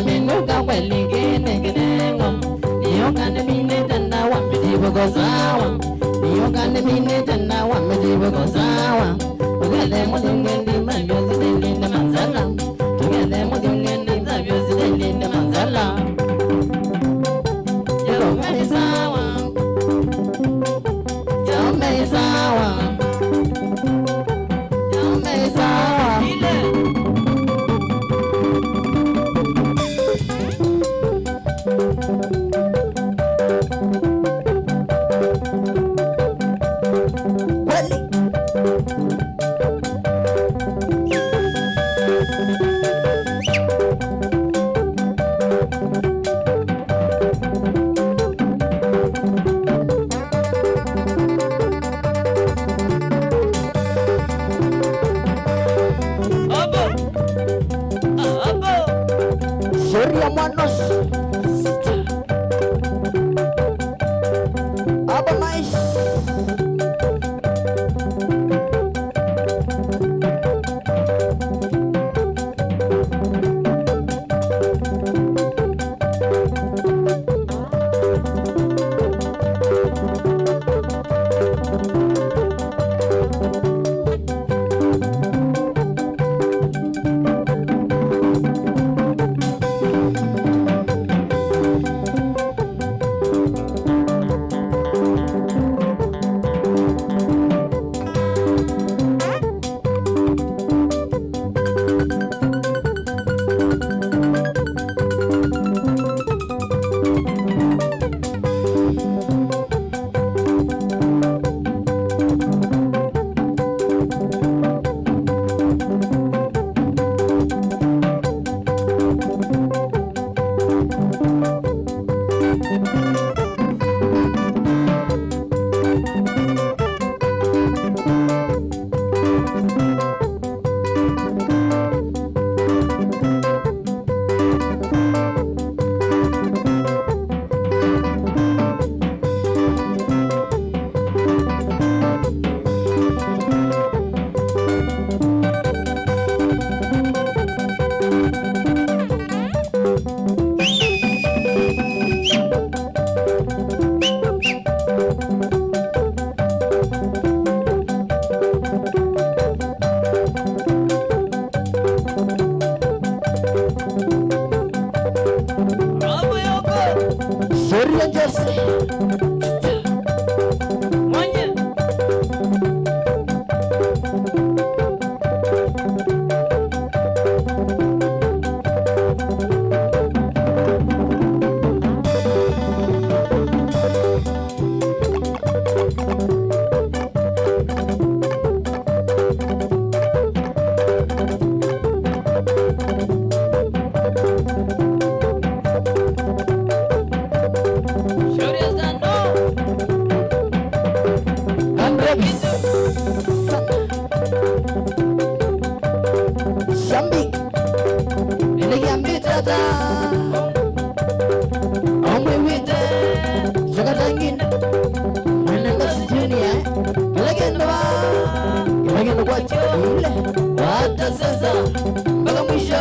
menuka kweli kene kinengo Niyokane mine tena wamedibu kosawa Niyokane mine tena wamedibu kosawa Tugende mudungendi mabyozi delinde manzala Tugende mudungendi zabyozi delinde manzala Jerome sawa Jerome sawa Jerome sawa Surya Manos Apa mais Surya Jose Manja Sambik ini ambil tata omwe wite jaga tangin mana nasi dunia lagi ndo kwa chile wata sasa mpaka mwisho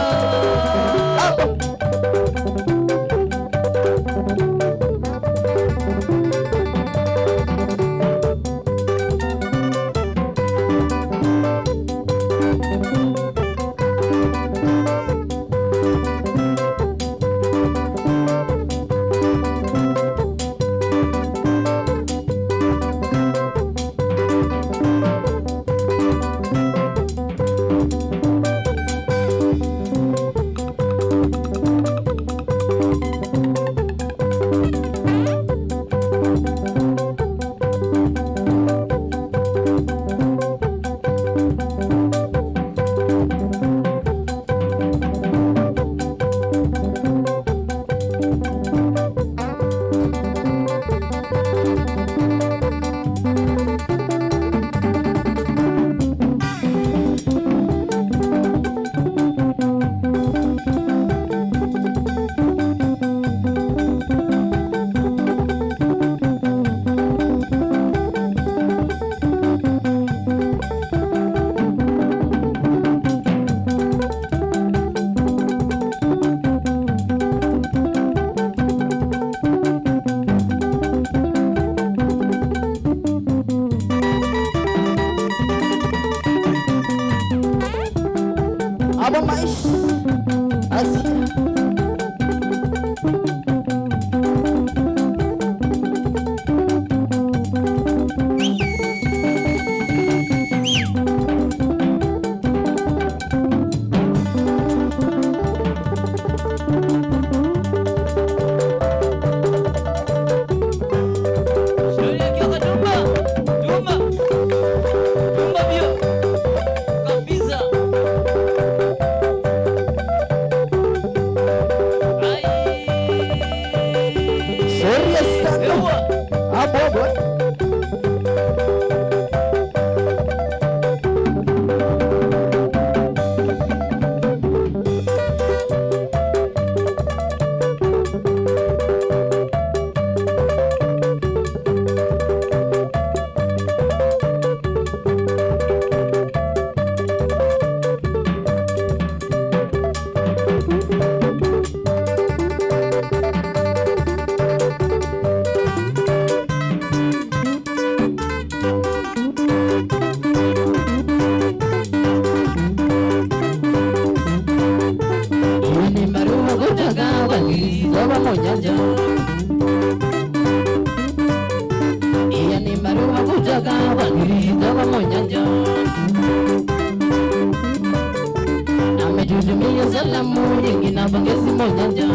Amejutumia salamu nyingi na pongezi monyanja.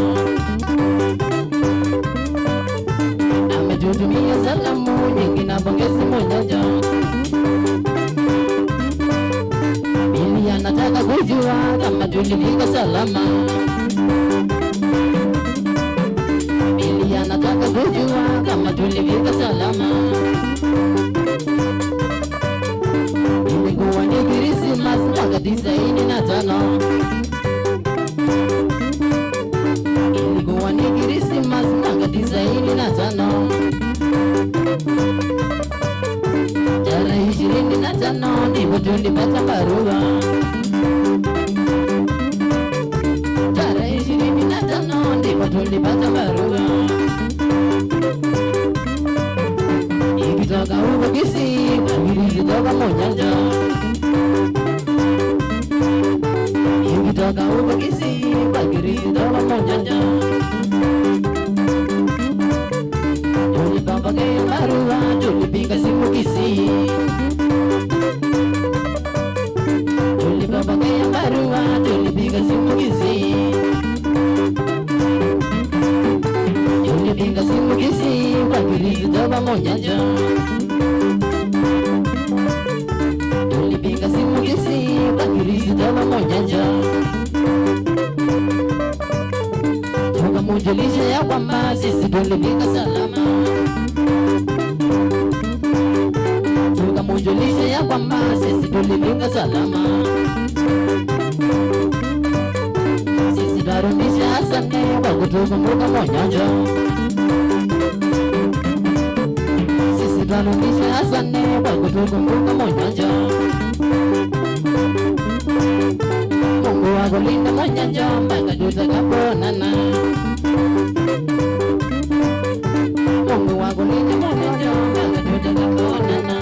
Amejutumia salamu nyingi na pongezi monyanja. Bili anataka kujua kama tulifika salama. Bili anataka kujua kama tulifika salama. Ilikuwa ni Krismasi mwaka 95. Ilikuwa ni Krismasi mwaka 95. Tarehe 25 ndipo tulipata barua. Tarehe 25 ndipo tulipata barua. Ikitoka huko Kisii, ikitoka Monyanja. Ikitoka huko Kisii, ikitoka Monyanja. Tulipokea barua, tulipiga simu Kisii. Tulipokea barua, tulipiga simu Kisii. Tulipiga simu Kisii, ikitoka Monyanja. Tulipiga simu Kisii, ikitoka Monyanja. Tukamujulisha ya kwamba sisi tulifika salama. Tukamujulisha ya kwamba sisi tulifika salama. Sisi tarudisha asante kwa kutukumbuka Monyanja. Sisi tarudisha asante kwa kutukumbuka Monyanja. Mungu akulinda Monyanja mpaka tutakapoonana. Mungu akulinda Monyanja mpaka tutakapoonana.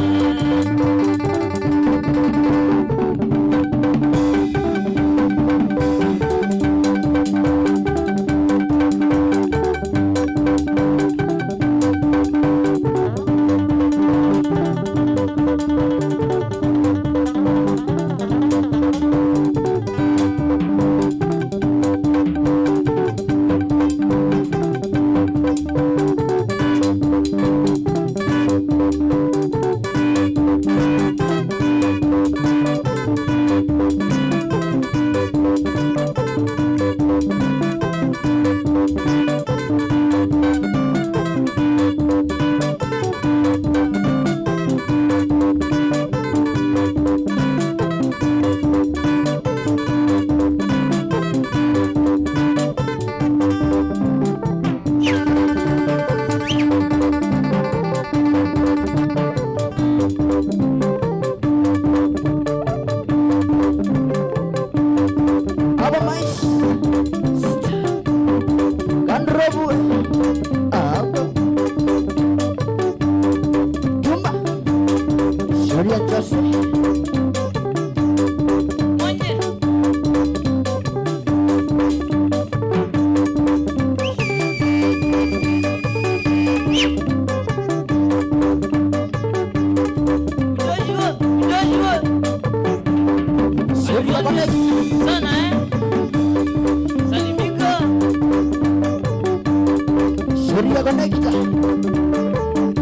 connecta.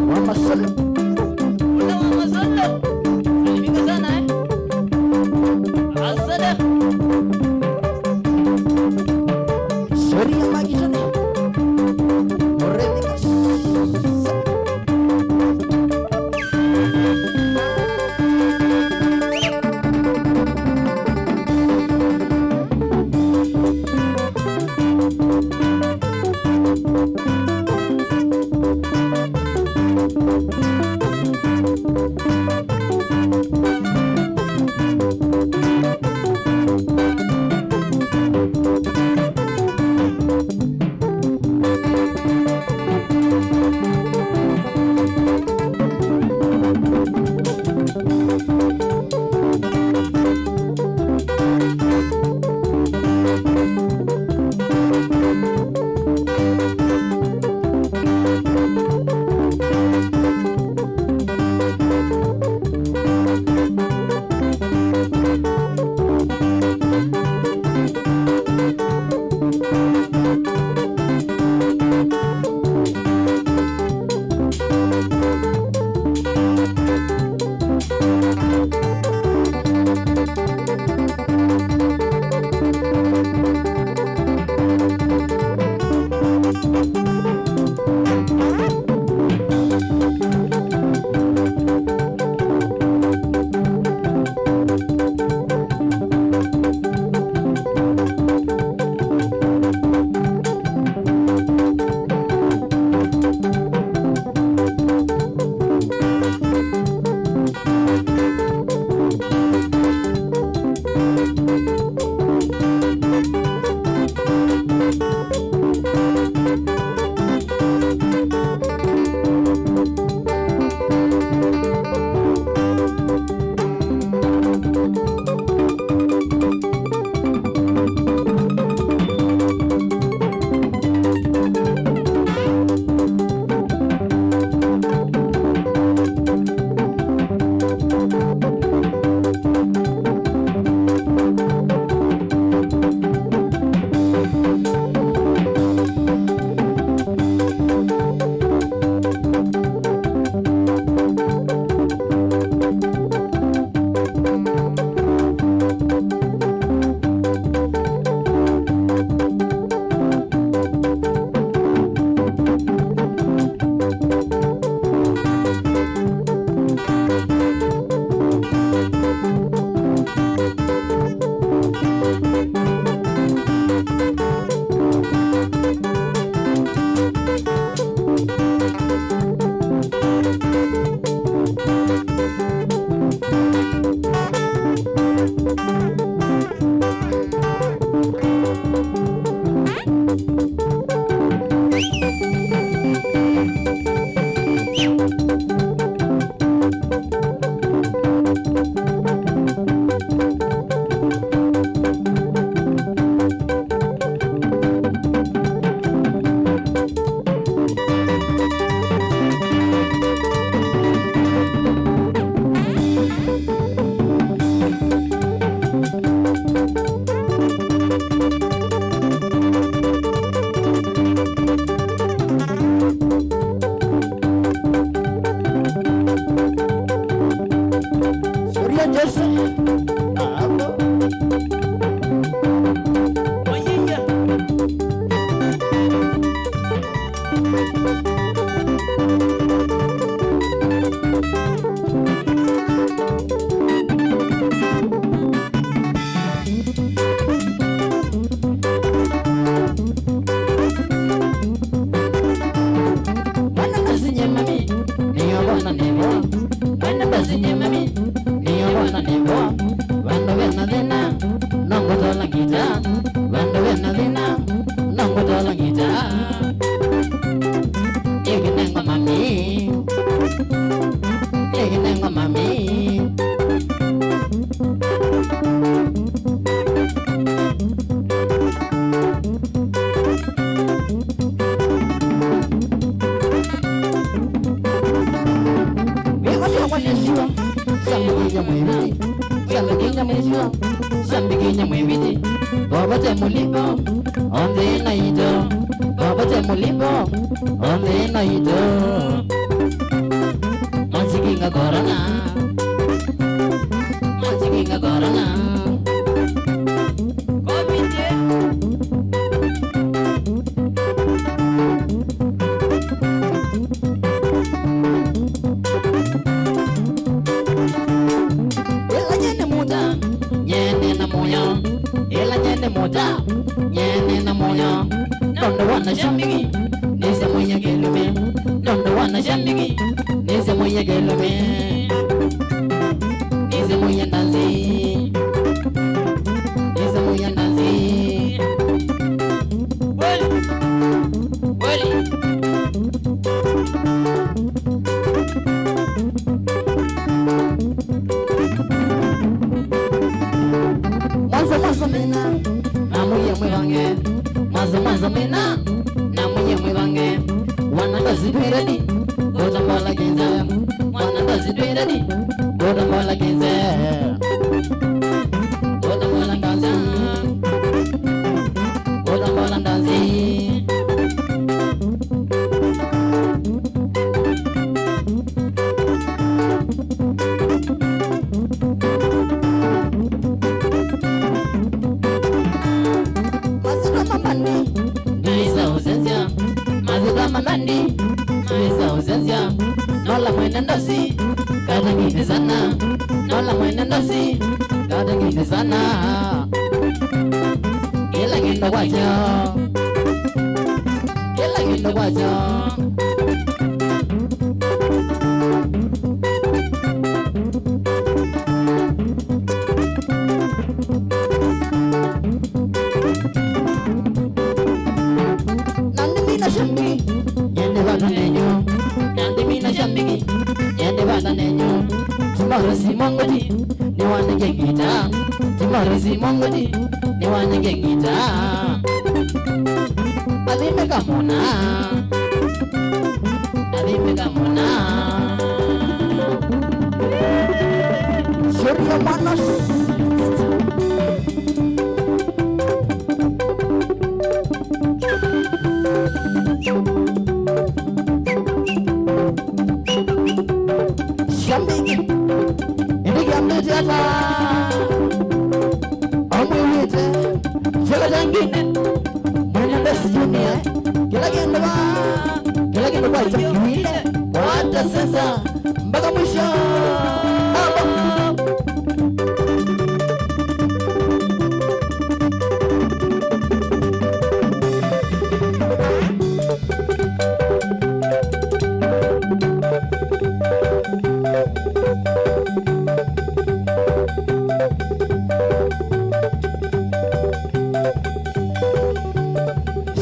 Mama solo. Una mama solo. Salimika sana Asada. Sorry yang lagi sana. Morenikas. mulipo ole no ito Monsikinga corona Monsikinga corona Komite. Ela nyene muda nyene na moyo Ela nyene muda nyene na moyo Don't wanna shambigi Nise mwenye gelume Don't wanna shambigi Nise mwenye gelume Nise mwenye nazi Nise mwenye nazi Weli. Weli. Mwanzo mina na mwenye mwange Mwanzo mina na mwenye mwange Wananda zipiradi Goda mola genze Wananda zipiradi Goda mola genze Goda mola genze Goda mola genze Mamandi, Misa Uzazia, Nola Mwenandasi, Kadagi Sana, Nola Mwenandasi, Kadagi Sana, Killing in the water, Killing in the water. Tomorrow si mongodi, ni wana gengita. Tomorrow si mongodi, ni wana gengita. Alime kamona, alime kamona. Surya Manas. Shambiki. Jata Amwite Jaga jangine Mwenye dunia Kila gendwa Itakimile Wata sasa Mpaka mwisho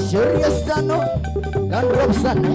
Surya Sano dan Rob Sana.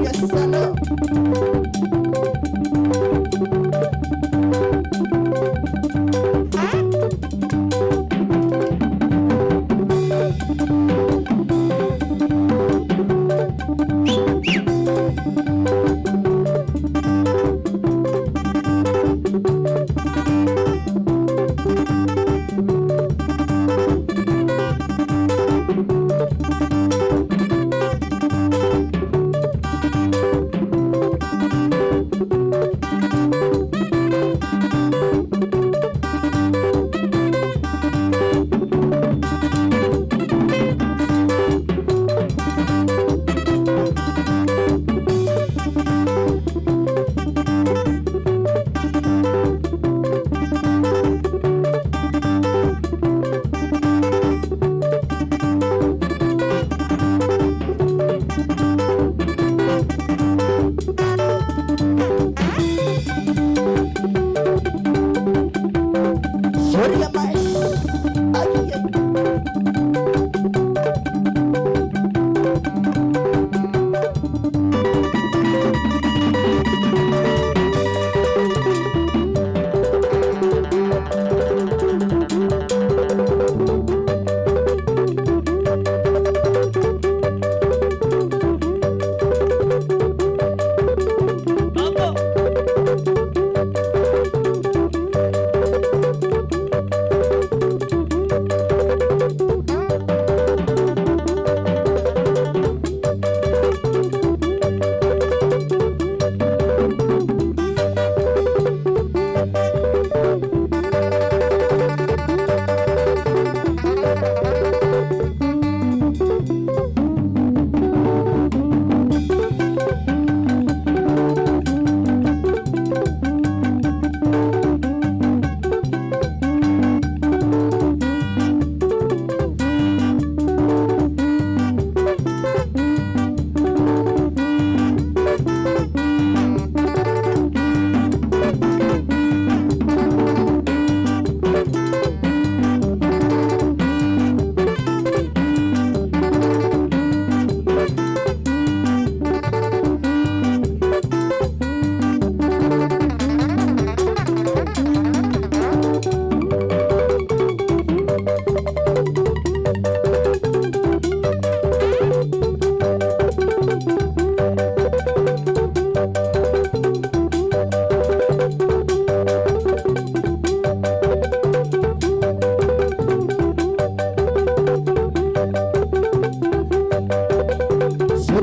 Yes, sir.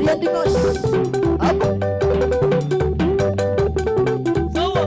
dia dinos. Apa? Sawa.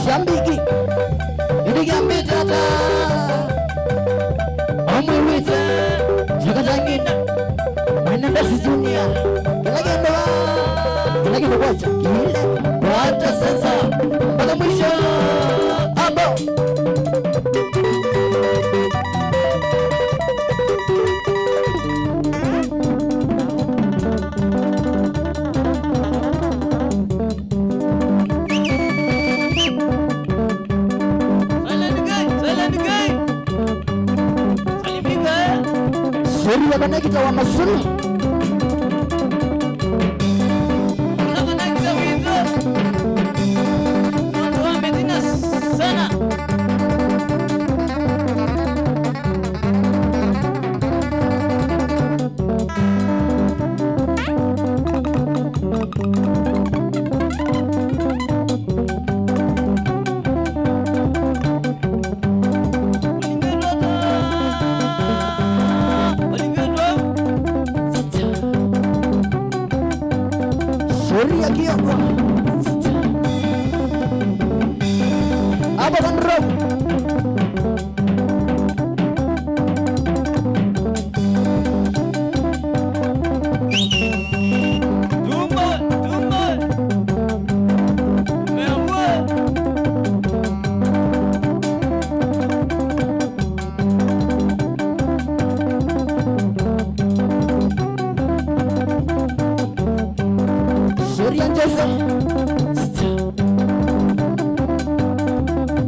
Shambiki Yudigambi tata Omwe wita Jikatangina Mananda si junior Kilagi ndo wacha Kile Wacha sasa Mpaka mwisho Abo Suri ya kita wa masuri Suri ya kioko Apa kan rob Surian Joseph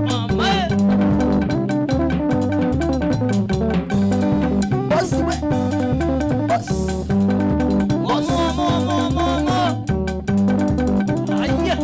Mama Boss we Boss Mama Ayah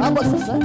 Apa sasa?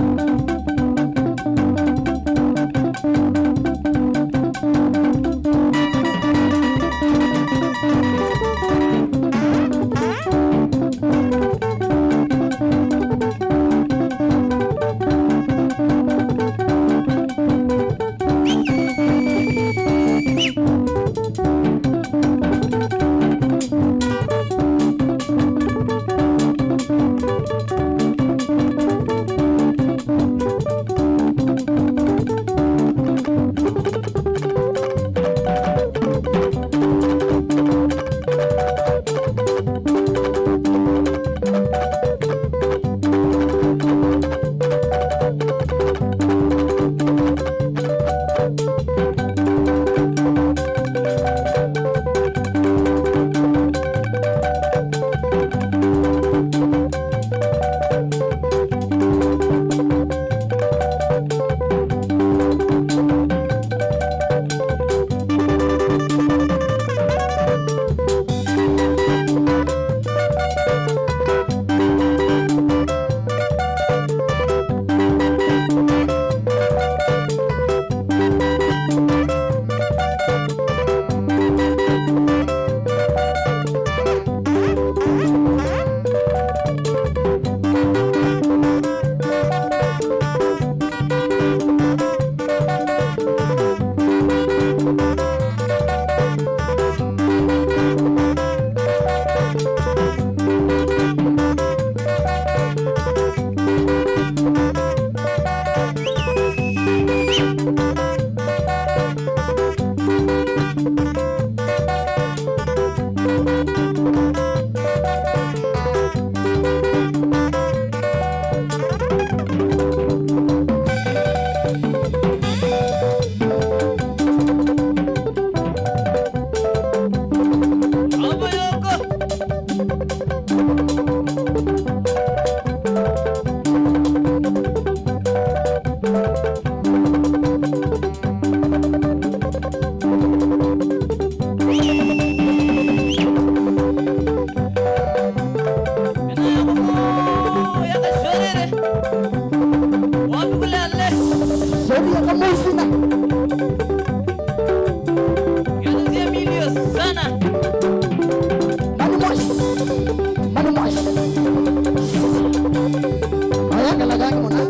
Dagang muna.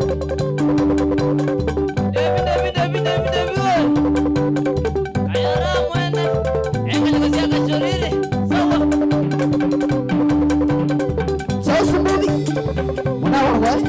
Devi. Kaya raw mwene. Enga nagasiya ka choriri. Sawa. So sumbubi. Muna wangwai.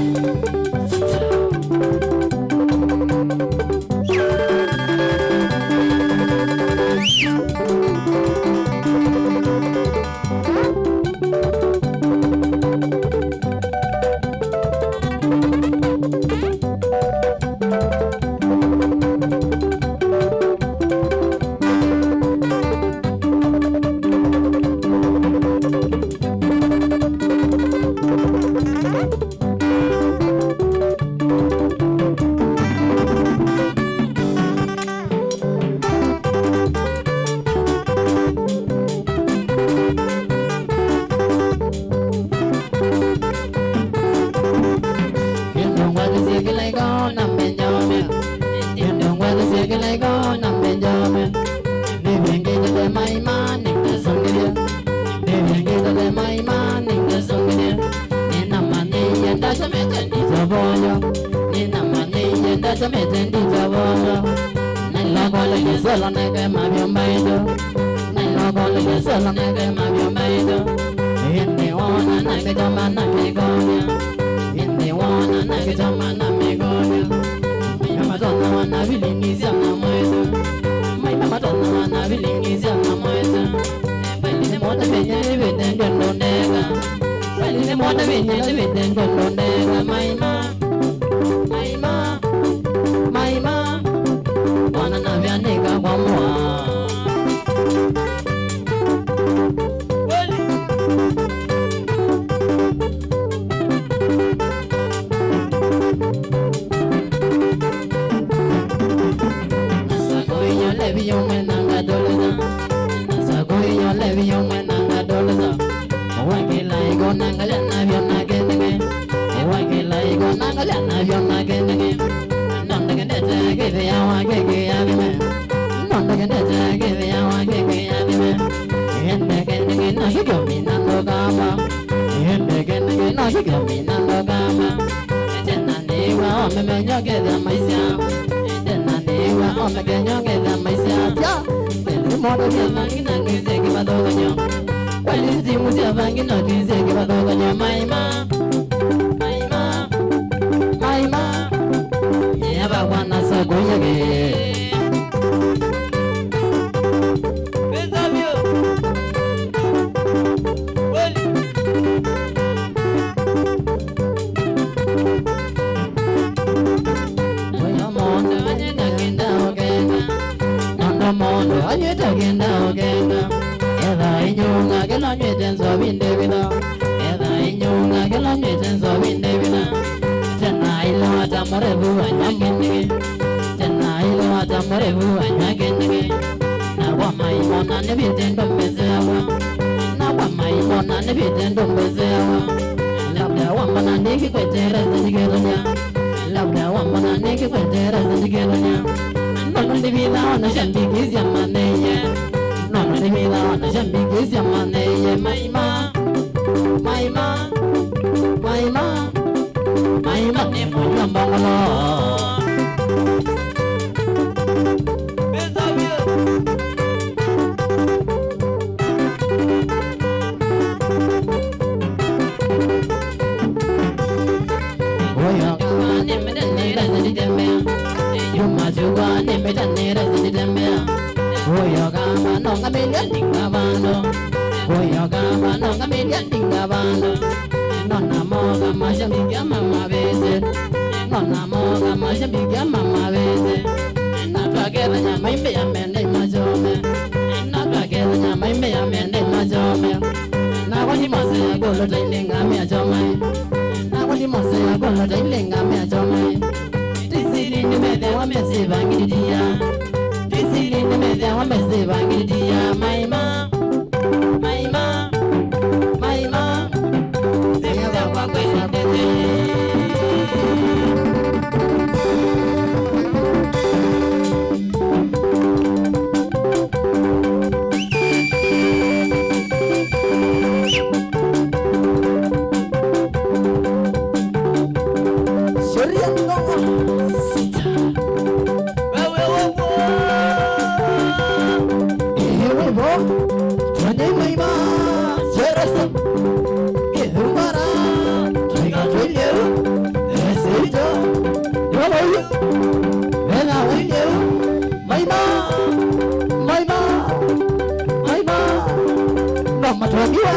tuambiwa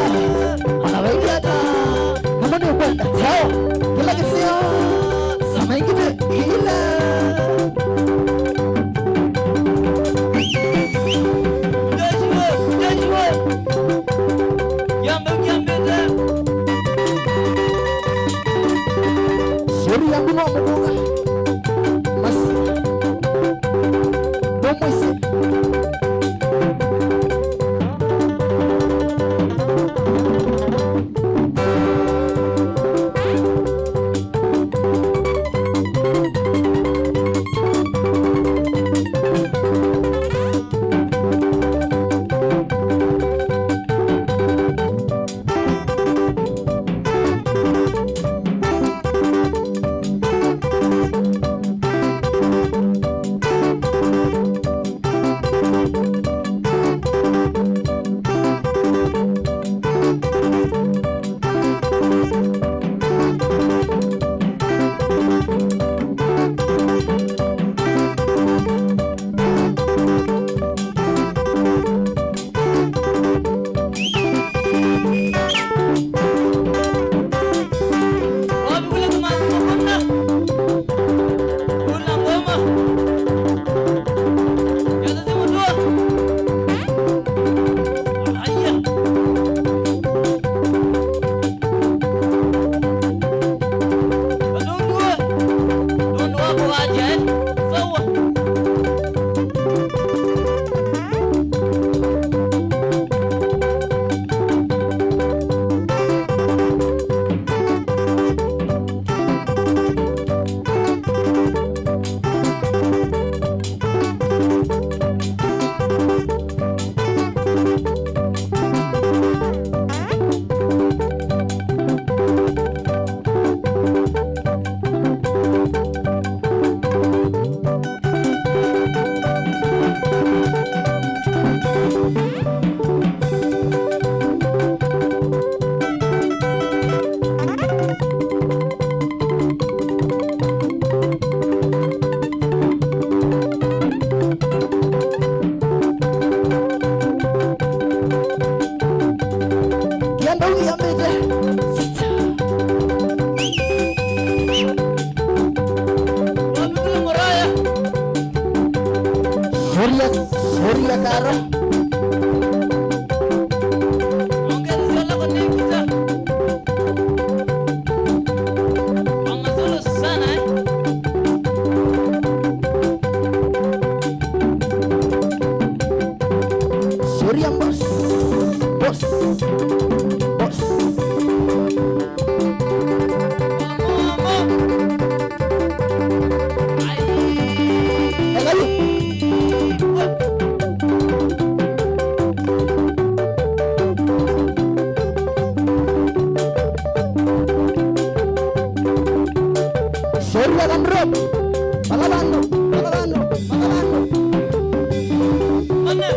wanaweza hata kama ni kwenda sawa kila kisio sama ingine ila Suri yang dulu mengunga Mas Domoisi Surya Karo Surya bos Surya Gandrop Magabando Mana?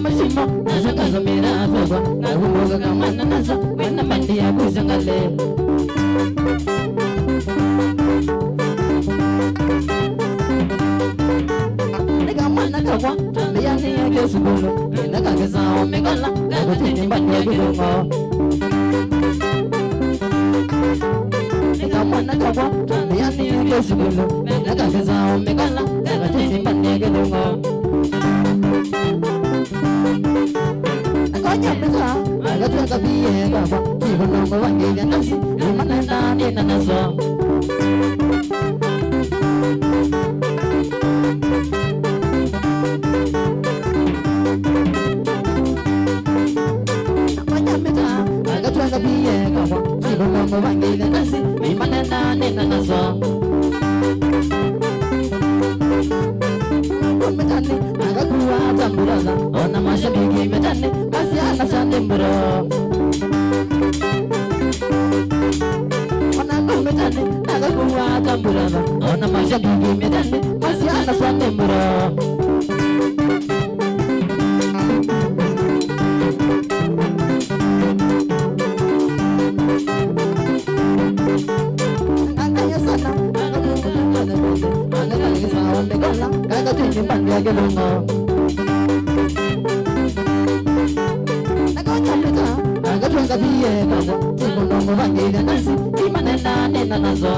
mashimo nasaka zamira zogwa nagumoga kamana nazo wena mandi ya kuzangale Nega mana kawa tambia ni ya kesubulu Nega kesa omegala Nega tini mbani ya kudungo Nega mana kawa tambia ni ya kesubulu Nega kesa omegala Nega tini mbani ya kudungo Konya pesa, aga tuanga biye baba, tiba nongo wangi ya nasi, imana nani na naso. Konya pesa, aga tuanga biye baba, tiba nongo wangi ya nasi, imana nani na naso. Metane, aga kuwa tamburaza, ona mashabiki metane, kasi ana sandembro. Ona metane, aga kuwa tamburaza, ona mashabiki metane, kasi ana sandembro. Angaya sana, aga kuwa tamburaza, Kaga tini mbandi ya gelungo Nakonya peta Naga tuanga biye kawa Tibu nongo wangi ya nasi Imane nani na nazo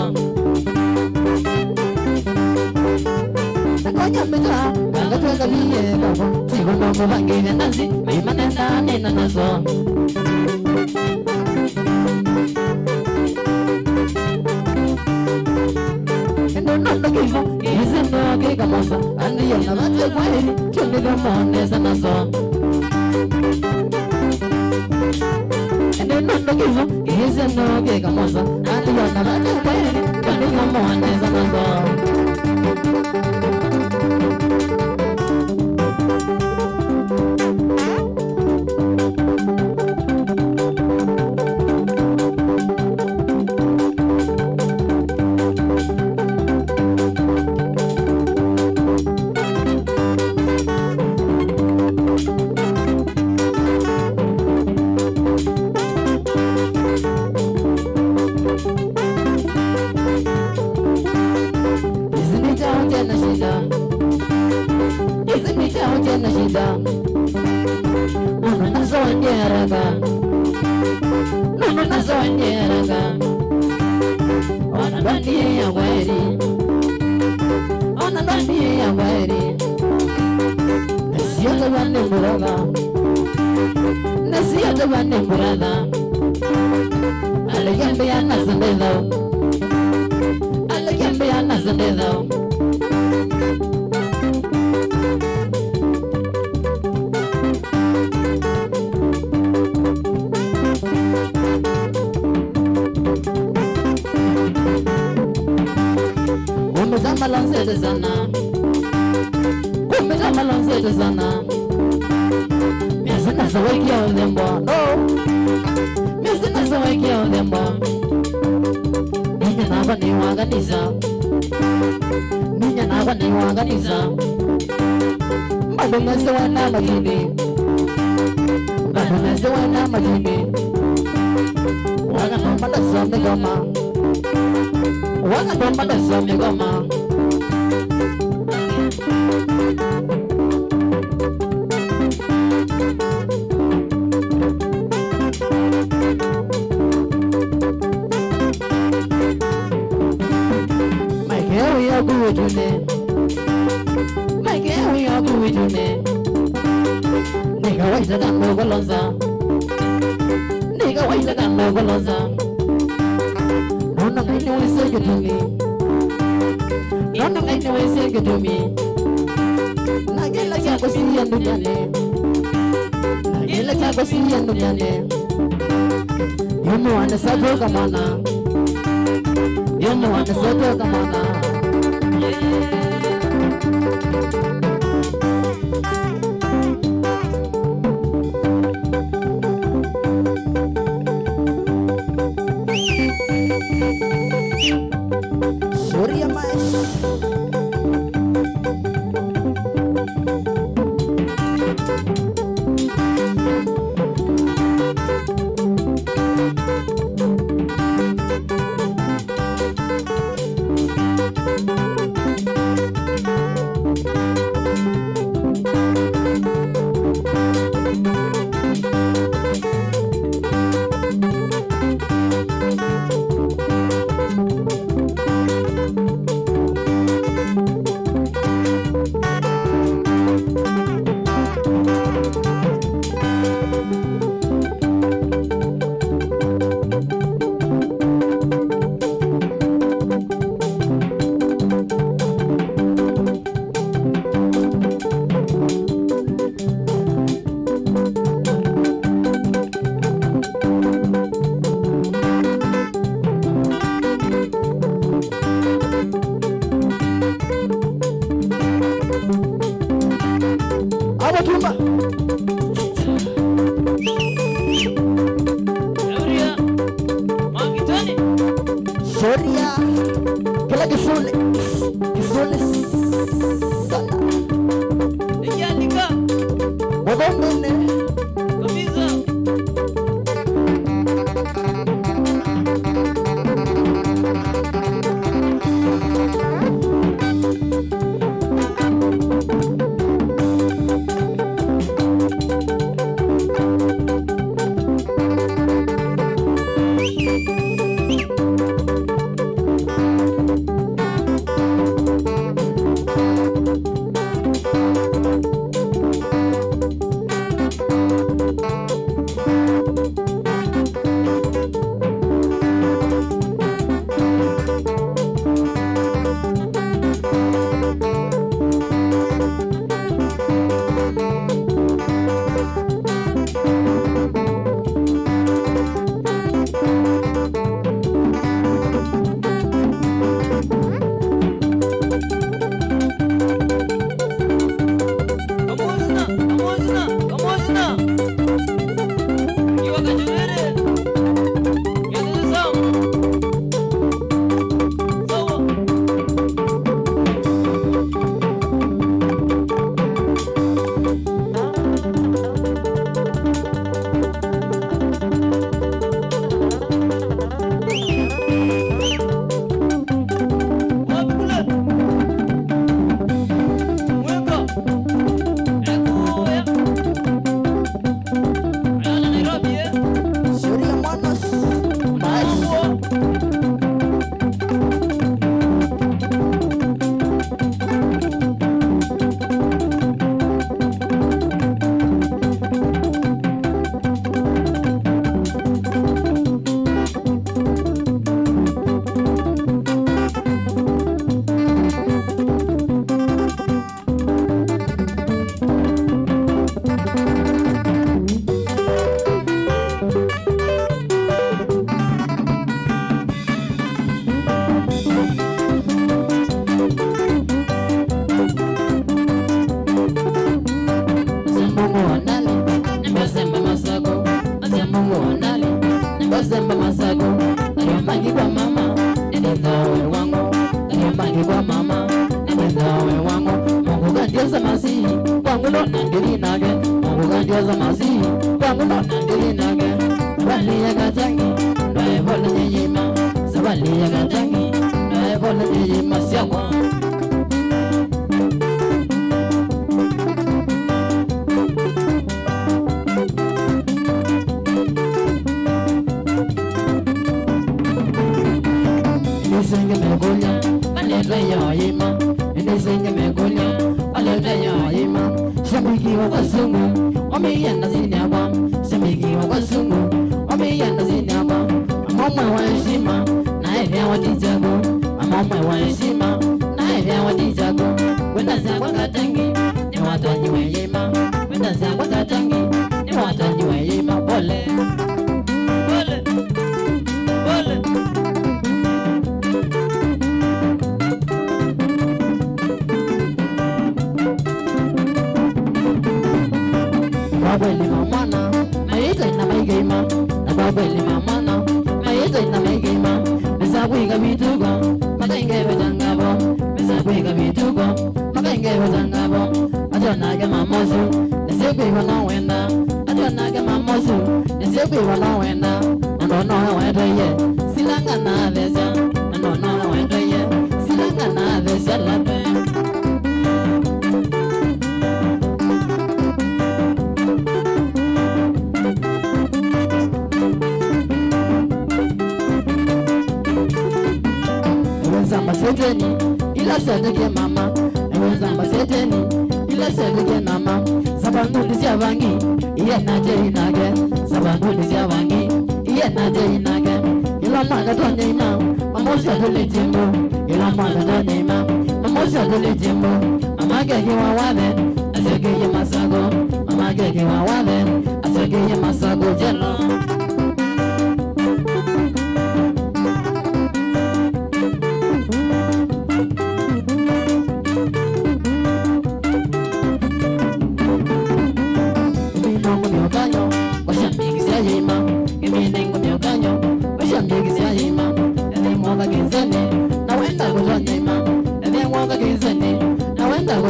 Nakonya peta Naga tuanga biye kawa Tibu nongo wangi ya nasi Imane nani na nazo Nono kivo, izendo kika mosa Andi yona vate kweli, chungi gamone sana so Nono kivo, izendo kika mosa Andi yona vate kweli, chungi gamone sana so na shida Nono nazo wanyeraga Nono nazo wanyeraga Ona ndani ya kweli Ona ndani ya kweli Nasiata wane muraga Nasiata wane muraga Alayambe ya nazandedo Alayambe ya nazandedo Kumeza malonze sana Kumeza malonze sana Miazina zaweki ya udembo No Miazina zaweki ya udembo Ninya naba ni waganiza Ninya naba ni waganiza Mbadumeze wana majini Mbadumeze wana majini Waga nomba da zombi goma Waga nomba da zombi goma Maikeo ya kuwitune Maikeo ya kuwitune Nika waita kando golonza Nika waita kando golonza Nono ngaini wese ketumi Nono ngaini wese ketumi Nagela chako siya duniani Nagela chako siya duniani Yomu wane sato kamana Yomu wane sato kamana Surya Mas Apa tumba? Sauria. Makitani. Soria. Kila kisule. Kisule sana. Nikiandika. Wabongene. Kabisa.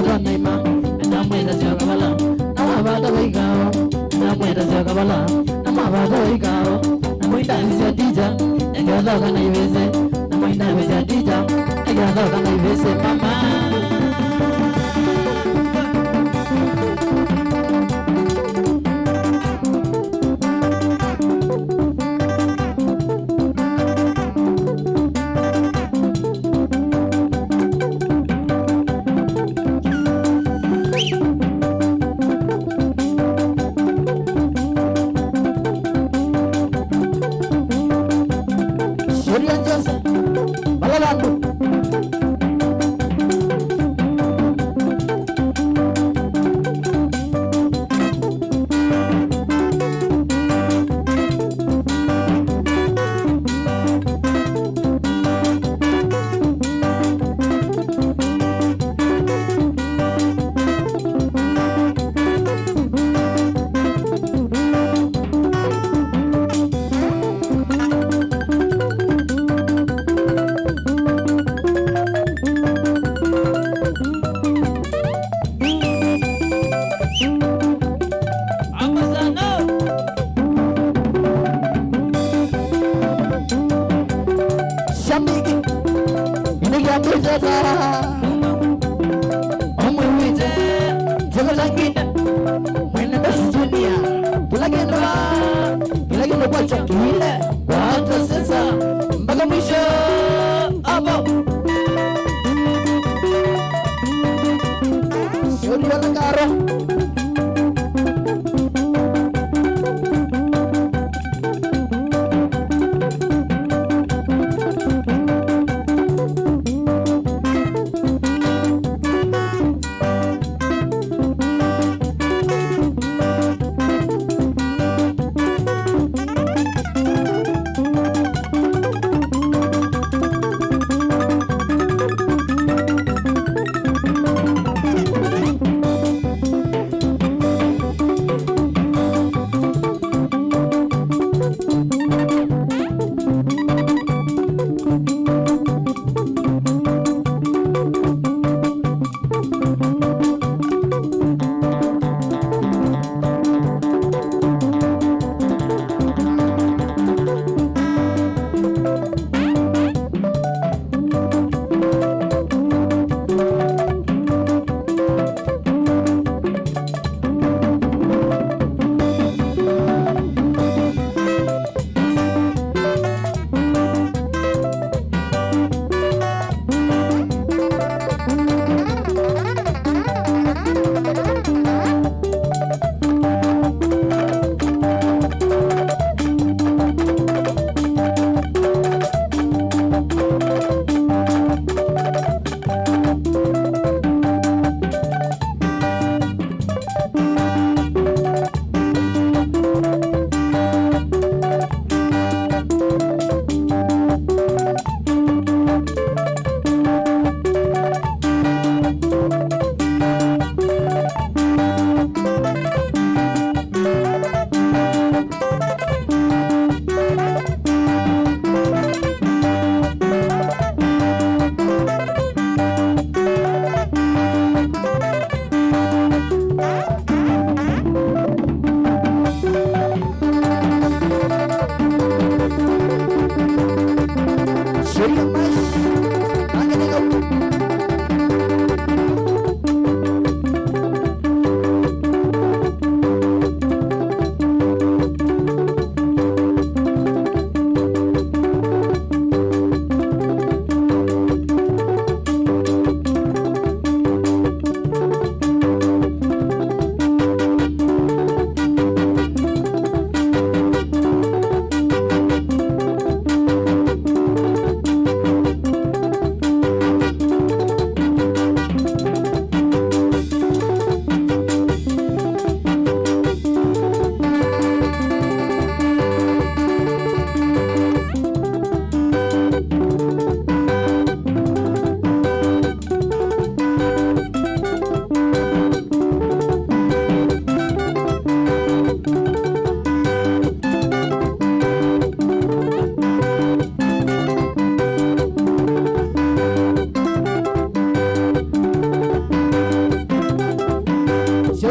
Namadon Naima, Namweda Zagabala, Namabada Vigao, Namweda Zagabala, Namabada Vigao, Namuita is a teacher, and your dog and I visit, Namuita is a teacher, and your dog and I visit, Mama.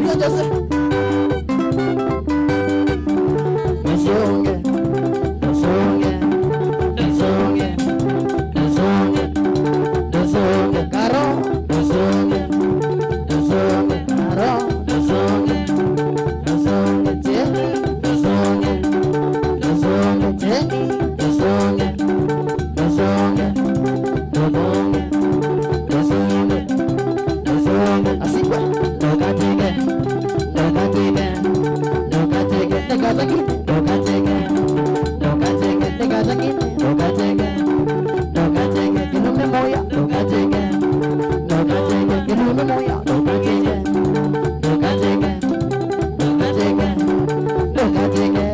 Maria Jose Masonge Masonge Masonge Masonge Masonge Karo Masonge Masonge Karo Masonge Masonge Jenny Masonge Masonge Jenny Masonge Masonge Masonge Masonge Masonge Asikwa Nokatike Nokatike Nokatike Nokatike Nokatike Nokatike Nokatike Nokatike Nokatike Kinume moya Nokatike Nokatike Kinume moya Nokatike Nokatike Nokatike Nokatike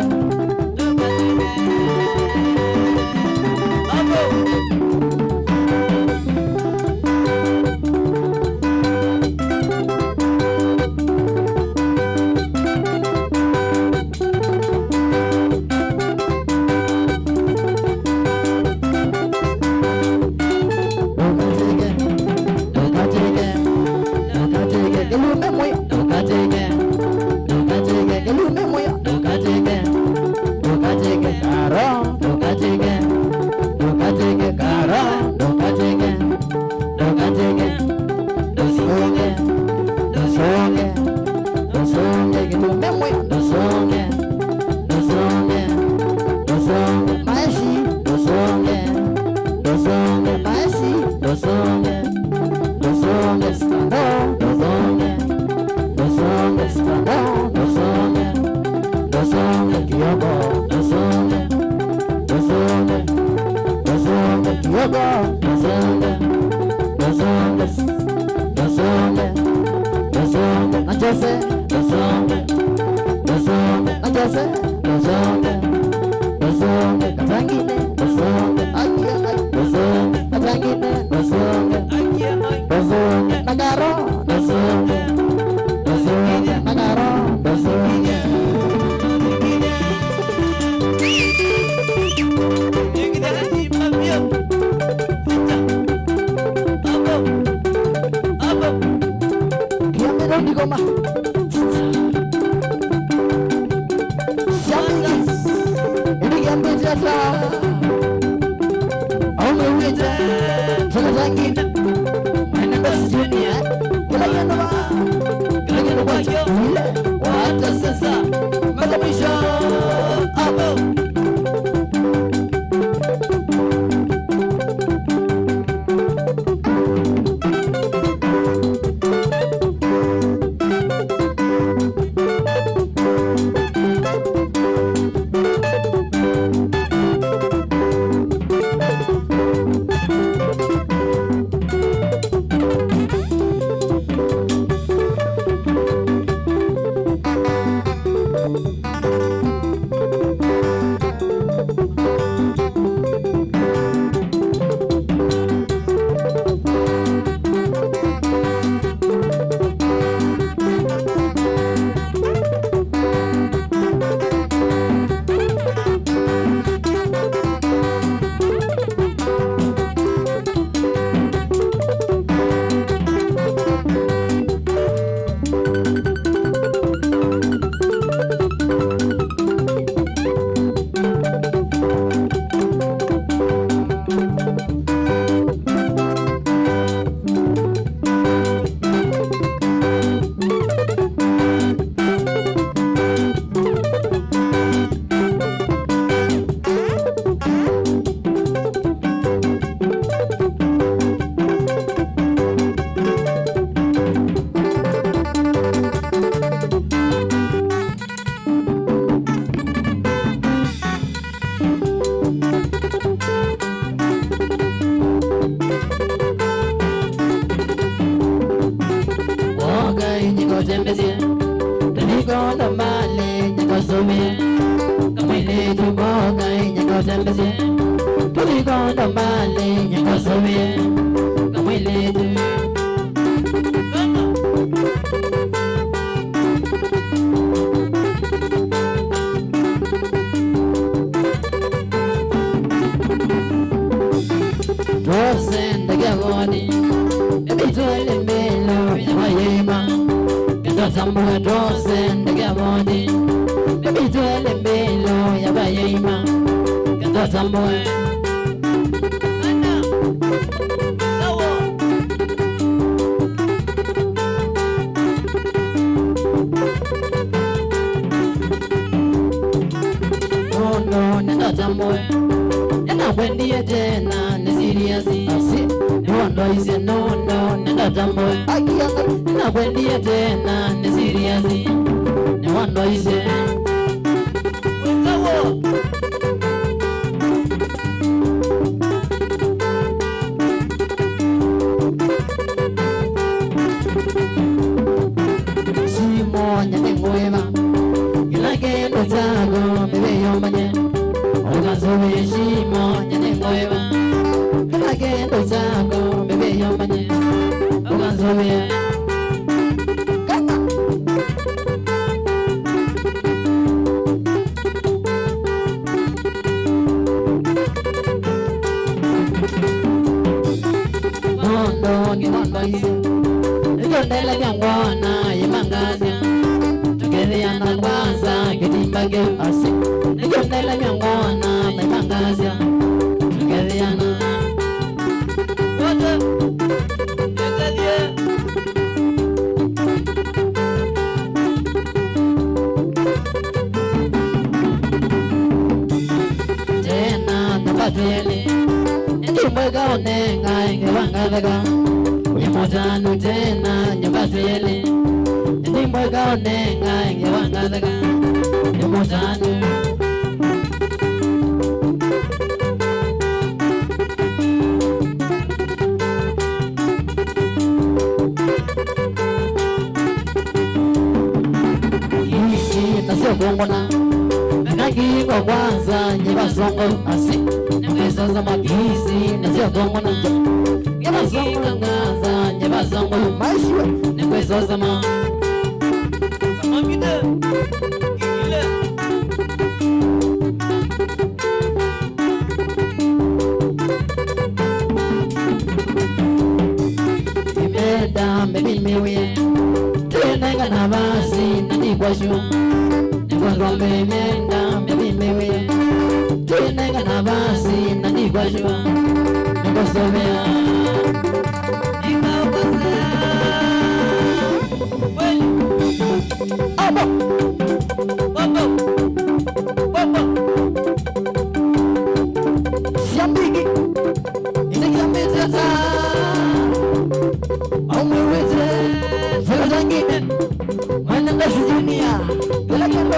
Ndo tambue tose ndege moji Bibitele mbilo ya bayeima Ndo tambue Ana Sawa Ndo ndo tambue Nena kwendie tena ni serious asi Ndo ise ndo nenda tambue Nena kwendie tena ni serious Ndo ise Sawa Simo nyane mwema Kila kendo chago bebe yombanye Ukazowe shimo nyane mwema Kila kendo chago bebe yombanye Ukazowe Nondo kimondo isi Ndela nyangwana yemangazia Tugelia na kwanza kitimbage asi Ndela nyangwana yemangazia Tugelia na Wote Ngegalie Tena tukatele Ndimwega onenga ingewangalaga Yemotanu tena nyakatele Ndimwega onenga ingewangalaga Yemotanu Kisi nasio kongona Nagi kwa kwanza nyiba songo asi Ngeso za makisi nasio kongona Nyiba songo ngaza nyiba songo maishwe Ngeso za ma Sama kita Gila Imeda mbebi mewe Tenenga na basi nani kwa shu Kwa rombe imeda mbebi mewe Tenenga na basi nani kwa shu Kwa somea Ika ukasa Well Abo Bobo Bobo Siambigi Inegi ambitata Omwewete Sekazangine Mwana ngasi dunia Galagendo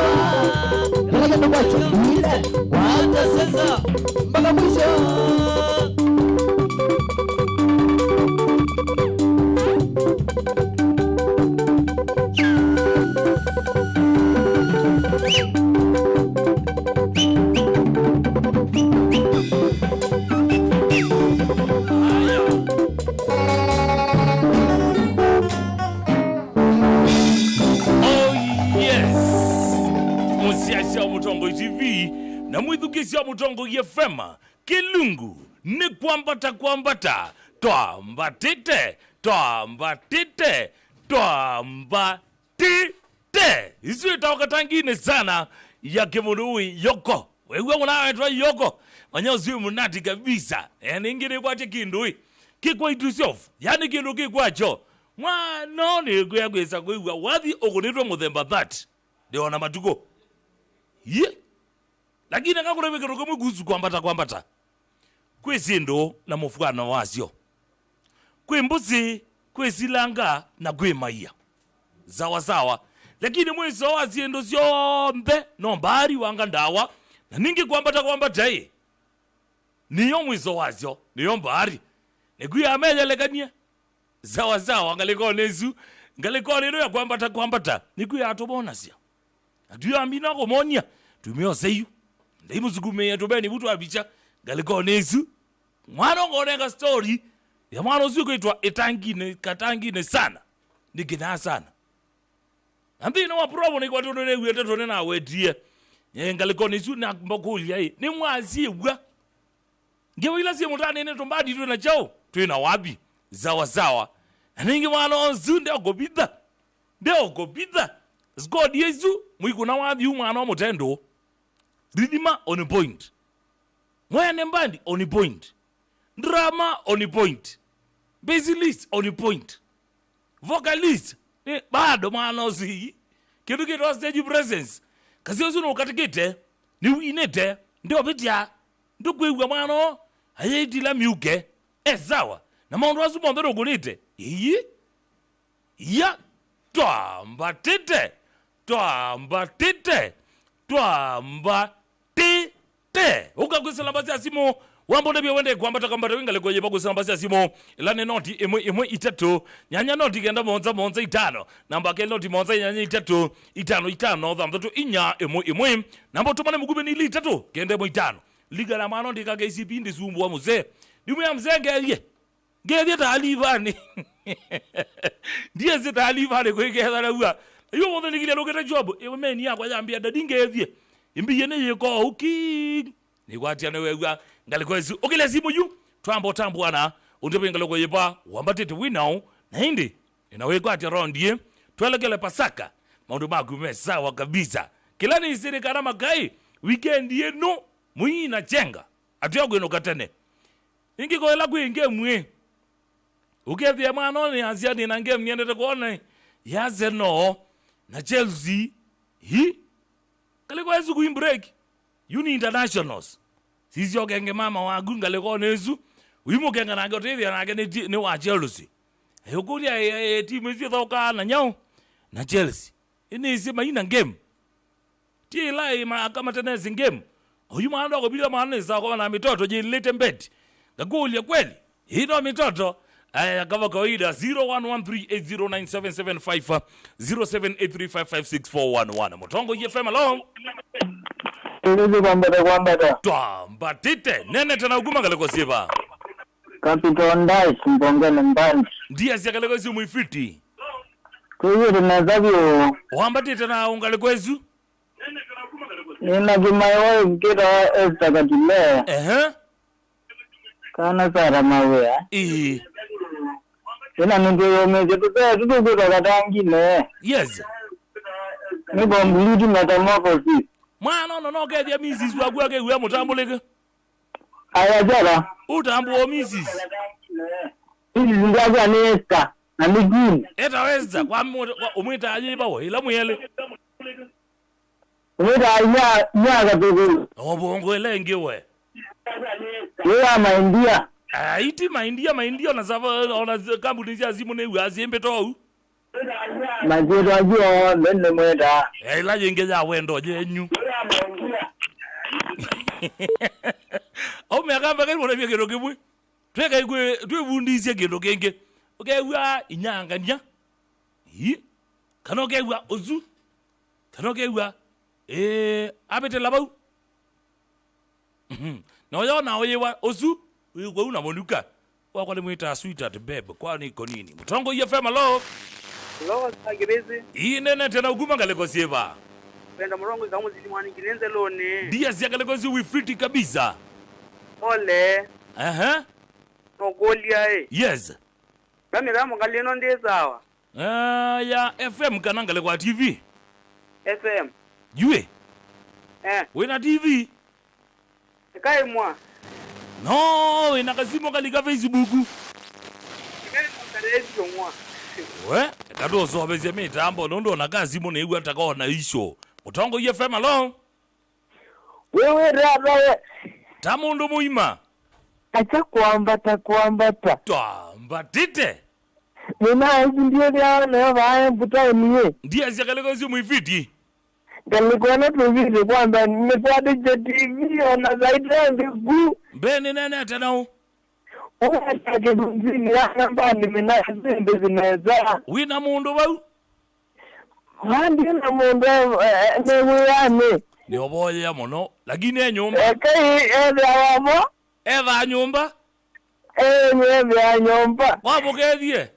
wacho Ile Wata sasa Mpaka mwisho Musiasi wa Mutongo TV na mwithukisi wa Mutongo FM Kilungu ni kwambata twambatite isu itawakatangine sana ya kimunui yoko wewe unawetwa yoko wanyozi munati kabisa yani ngine kwache kindui kikwa itusiof yani kindu kikwacho mwana ni kwegwesa kwigwa wathi ugunitwe muthemba that ndio na matuko ye lakini akakure wikero kumwe guzu kwambata kwe zindu na mufukana wasyo kwe mbuzi kwe silanga na kwe maiya zawa lakini mwiso wa zindu zyombe no mbari wanga ndawa na ningi kwambata niyo mwiso wasyo niyo mbari nekuya amelelekania zawa ngalekonezu ngalekone no ya kwambata nikuya atobona sya atuyo ambina komonia tumio seyu ndaimu zukume atobeni butu abicha ngalekonezu mwana ngoneka story ya mwana uzuko itwa katangine sana nikina sana ambino wa probo ni kwa tono ne wete tono na wedie ngalekonezu na mbokulia ni mwazi egwa ngewila si mutane ne tombadi tu na chao tu na wabi zawa ningi mwana onzunde akobida Deo kopita. God Yesu mwikuna wathi umwana wa mutendo. Ridima on point. Mwene mbandi on point. Drama on point. Bassist on point. Vocalist bado mwana ozi. Kidu kitu stage presence. Kasi yosu no katikite ni winete ndio bitia ndukwewa mwana ayedila miuke ezawa na maundu asu mondero gunite iyi ya twambatite ukagwisila mbasi asimo wambone bya wende kwambata kambata wingale kwenye bagwisila mbasi asimo ilane noti imwe itatu nyanya noti kenda monza itano namba ke noti monza nyanya itano thantatu inya imwe namba tumane mugube ni itatu kende mo itano liga la mano ndika KCP ndi sumbu wa muze ndimu ya mzee ngeye talivani ndiye zitalivani kwekeza na uwa yo mo ndikile loketa job ewe meni yakwa yambia dadingethie imbiye ne yeko uki ni kwatia ne wewa ngalikwezu okile simu yu twambo tambwana undepe ngaloko yepa wambatete winao na hindi inawe kwatia rondie twelekele pasaka maundu magume sawa kabisa kila ni isiri karama kai weekend yenu muina chenga atyogo ino katene ingi koela kwinge mwe ukethia mwana ni anzia ni nange mniendete kuona yaze no na Chelsea hi kaliko yesu kuin break uni internationals sisi ogenge mama wagu ngaliko nezu uimo kenga nange otethia nange ni wa Chelsea yokuria timu isi thoka na nyao na Chelsea ini isi maina game ti lai ma kama tenezi game huyu mwana wako bila maana kwa na mitoto jilete mbeti ngagoli ya kweli hino mitoto kama kawaida 0113809775 0783556411 Mutongo FM along Tulizi kwambata twambatite nene tena uguma kaleko siba Capital Ndai mbongene mbandi ndiye sikaleko si muifiti kuyo tunazavyo wambatite na ungaleko ezu nina jumayo mkira esta katile kana sara mawea ina ningeyo meze tuko katangine yes ni bombulidi metamorphosis mwana no kethia misis wagu akewe mutambulike ayajara utambuo misis hizi zingaza ni esta na migini etaweza kwa umwita ajiba wo ila muyele umwita nyaga tuku obongo elenge we ya maindia iti maindia na sava ona kampuni za simu ne wazimbe to majiro ajio nene mweta ila yenge ya wendo jenyu ome akamba kali mona byegero kibwe tweka igwe twebundizie gendo genge okewa inyangania hi kanokewa ozu kanokewa abete labau no yona oyewa ozu uko una monuka wako ni mwita sweetheart babe kwa niko nini Mutongo FM lo sagirezi inene tena uguma kaleko sieba penda murongo za muzili mwani kinenze lone dia sia kaleko si wifiti kabisa ole no golia yes kami ramo ngaleno ndezawa ya FM kananga le kwa TV FM yue wena TV kai mwa no ina kasimo kalika Facebook kai mtarezi mwa we kado so beze mitambo ndo na kasimo ne igwa takaona isho Mutongo FM along wewe raba tamundu muima acha kuambata twambatite nina hizi ndio na baya buta niye ndiye sikaleko si muifiti ngalikuwa na TV kwamba nimepata TV ona zaidi ndugu mbeni nene tena unataka mzini namba nimena zimbe zinaweza wina mundu bau handi na mundu ne ni oboye ya mono lakini nyumba kai wamo eva nyumba nyumba ya nyumba wapo kedie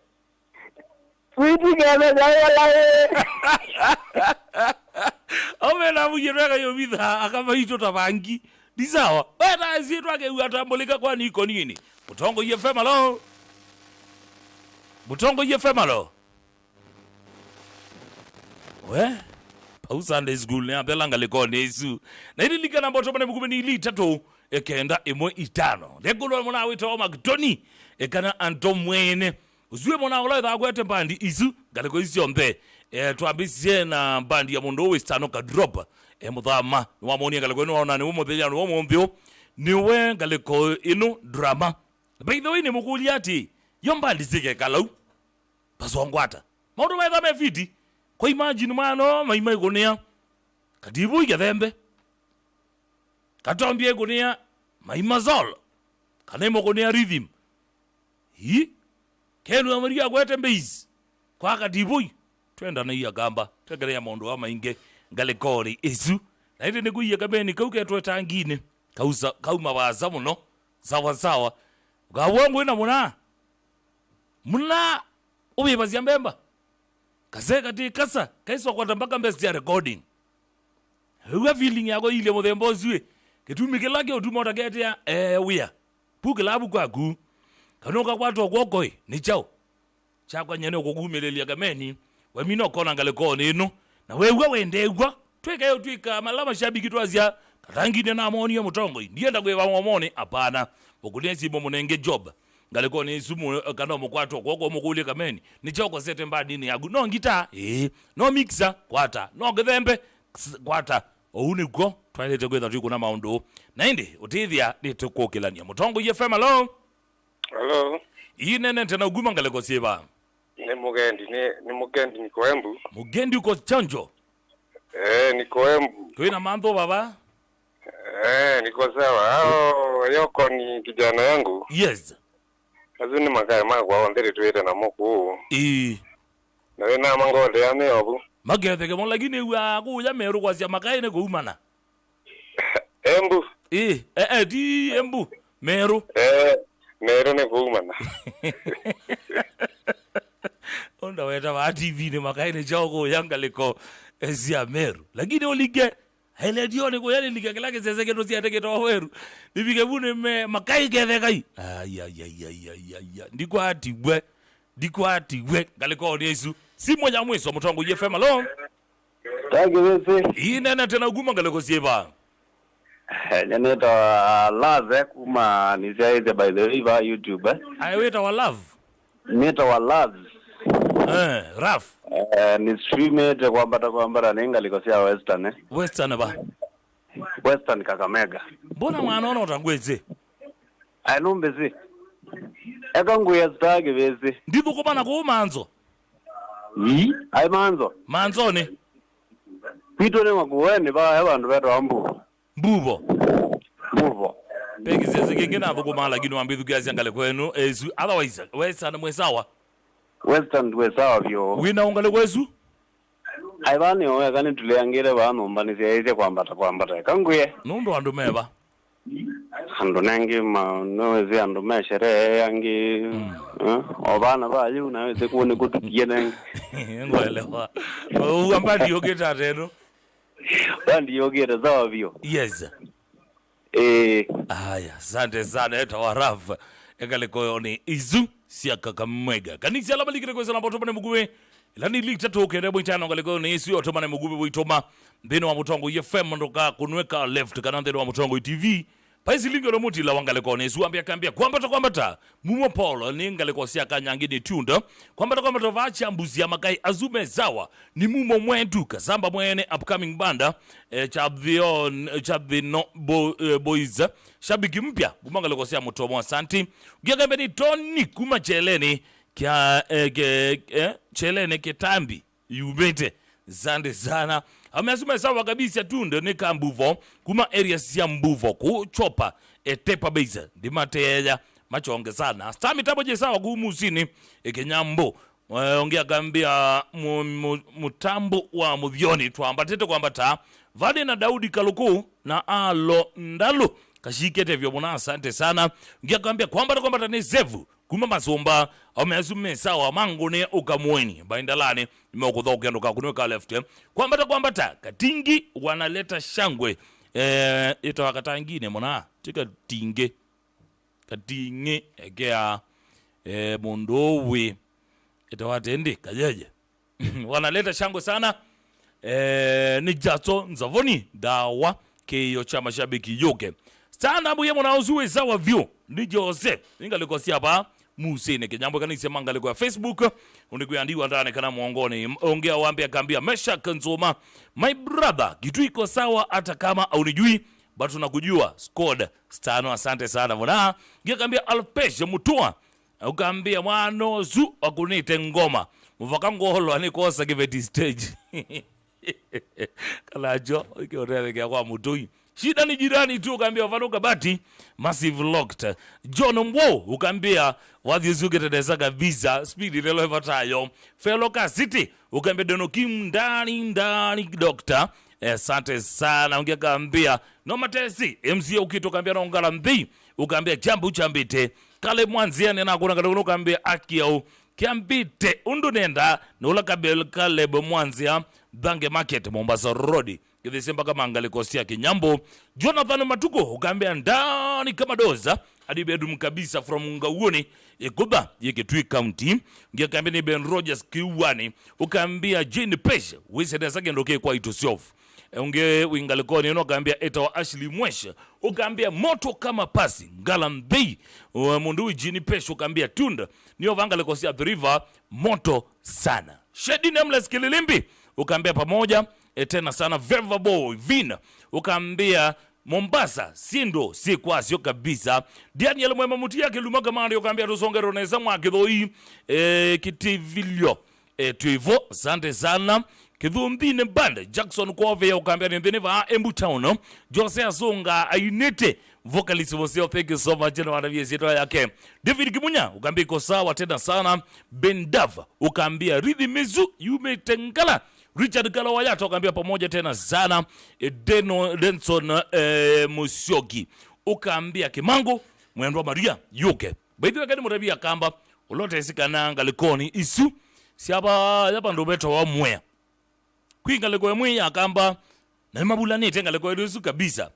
witi kama wala omena mujireka yobitha akava hito tabangi disawa beta zitu ake uatambulika kwa niko nini Mutongo FM lo Mutongo FM lo we pa Sunday school ne apelanga lekone isu na ili likana mboto bane mukume ni ili tatu ekenda imwe itano lekulo mona wito magdoni ekana antomwene uzwe mona ola da gwete bandi isu galeko isyombe twabisie na bandi ya mundo westano ka drop muthama wa moni galeko no ona ni umuthenya no mumbio niwe galeko ino drama by the way ni mukuli ati yombandi zike kalau pasongwata maundu metha me fiti kwa imagine mano maimai gunia kadibu igathembe katombie gunia maimazol kanemo gunia rhythm hi kenu amaria gwete mbeizi kwa kadibu twenda na iya gamba tegerea maundu wa mainge galekori isu na ite niguiye kabeni kauke twetangine kauza kauma baza muno sawa sawa gawongo ina muna ubibazia mbemba kase kati kasa kaiso kwa mpaka mbesi ya recording huwa feeling yako ile muthembo zwe kitumike lake utuma utagetea wia puke labu kwa gu kanoka kwatu gwokoi ni chao chakwa nyene okugumilelia gameni we mino kona ngalekoni ino na wewe wendegwa tweka yo twika malama shabiki twazia katangine na amoni ya mutongo ndienda kwewa momoni apana okulensi munenge job galekoni isumu kana mukwatu gwoko mukuli kameni ni chao kwa sete mbadini yagu no ngita no mixer kwata no gethembe kwata ouni go twalete kwetha twi kuna maundu na indi utithia nitukukilania mutongo FM. Hello. Inene tena uguma ngaleko siba. Ni mugendi niko Embu. Mugendi uko Chanjo. Niko Embu. Kwina mambo baba? Niko sawa. Yoko ni kijana yangu. Yes. Azuni makaya magwa ondere tuwete na moku. Na wena mangode ya meobu. Magethe ke molagine wa ku ya meru kwa sia makaya ne ko umana. Embu. Di Embu. Meru. Meru ne ko umana. Onda weta wa TV ne makaya ne jogo yanga liko sia meru. Lakini olige hele dione ko yale lige kelake seseke no sia teke to weru. Nibige bune me makaya gethe kai. Ya. Ndikwati galiko Yesu. Si moja mweso mutongo FM. Tagi wese. Inene tena uguma galiko sieba. Janeta love kuma nisiaize by the river YouTube. Aiweta wa love. Neta wa love. Raf. Ni streamed kwambata nenga likosia western Western ba. Western Kakamega. Mbona mwana ona utangweze? Ainumbezi. Eka nguya stage wese. Ndiko kubana ko manzo. Ai manzo. Manzo ne. Pito ne makuweni ba abantu beto ambu. Mbubo. Pegi zeze kengena abo kumala kinu ambithu kiasi angale kwenu ezu otherwise western mwesawa. Western wesawa byo. Wina ungale kwezu? Aibani oya kani tuliangire bano mbani siaize kwambata kanguye. Nundo andumeba. Ando nangi noezi ando meshere yangi obana ba yu na weze kuone kutukie nangi ngwelewa uambandi yogeta teno bandi yogeta zawa vyo. Yes. Aya asante sana eta warafa ekaleko ni izu sia Kakamega kanisa la balikire kweza na botobane mugume lani lita toke rebo itano ngaleko ni isu otomane mugume boitoma mbino wa mutongo FM ndoka kunweka left kanandero wa mutongo TV paisi lingo no muti la wangaleko ni isu ambia kambia kwambata mumo Paulo ni ngaleko sia kanyangini tunda kwambata vacha mbuzi ya makai azume zawa ni mumo mwendu kazamba mwene upcoming banda chabino boys shabiki mpya kumangaleko sia mutomo asanti ukiakambe ni Tony kuma cheleni kia chelene kitambi yubete zande sana ameasuma sawa kabisa tunde ne kambuvo kuma areas ya mbuvo kuchopa etepa base ndimateya machonge sana stami taboje sawa kumusini ekenyambo ongea gambia mutambo wa mudhioni twambatete kwambata vale na Daudi Kaluku na alo ndalo kashikete vyo mwana asante sana ngia kwambia kwambata ne zevu kuma masomba ameasume sawa mango ne ukamweni baindalane nimekudhoka ndo kakunweka left kwambata katingi wanaleta shangwe ita wakata ngine mwana tika katinge egea mundowe ita watende kajeje wanaleta shangwe sana ni Jato Nzavoni dawa kiyo cha mashabiki yoke stand up yemo na uzuwe sawa view ni Jose ingaliko siapa Musene Kenyambo kanise mangaliko ya Facebook unikuyandiwa ndani kana muongoni ongea waambia kambia Mesha Kanzoma my brother kitu iko sawa hata kama unijui but tunakujua squad stano asante sana mbona ngekambia Alpeshe Mutua ukambia mwano zu wakunite ngoma mvaka ngolo anikosa kiveti stage kalajo ikiorele kwa Mutui shida ni jirani tu ukambia Vanuka Bati massive locked John Mwo ukambia wadhizuke tedesa kabisa speed lelo evatayo Feloka City ukambia Denokim ndani doctor asante sana ungekambia no matesi MC ukitoka kambia naongala mdhi ukambia jambu chambite kale mwanziane na kuna kadoko ukambia akiao kiambite undunenda nula kabel kale mwanzia Bange Market Mombasa Road kivisemba kama angalikosia Kinyambo Jonathan Matuko ukambia ndani kama doza hadi bedroom kabisa from Ngauoni Ikuba Yekitui County ngekambia ni Ben Rogers Kiwani ukambia Jane Pesha wiseda sage ndoke kwa itosiof unge wingalikoni ukambia eta wa Ashley Mwesha ukambia moto kama pasi ngala mbei mundu Jane Pesha ukambia tunda niyo vangalikosia The River moto sana Shedi Nameless Kililimbi ukambia pamoja tena sana Verva Boy Vina ukambia Mombasa sindo si kwa sio kabisa Daniel Mwema Mutia Kilumaga Mari ukambia tusongero neza mwakidhoi kitivilio tuivo asante sana Kidhumbine Band Jackson Kove ukambia nindhini va Embu Town Jose Azunga Ainete vocalist Mosio thank you so much na wanavyesito yake David Kimunya ukambia iko sawa tena sana Ben Dava ukambia Ridhi Mizu yumetengala Richard Kalawayata ukambia pamoja tena sana Denson Musyogi ukambia Kimango Mwendwa Maria Yuke baidhi wakati mutabia kamba ulote sikananga likoni isu siapa yapa ndobeto wa mwea kuinga leko mwea kamba na mabulani tenga leko isu kabisa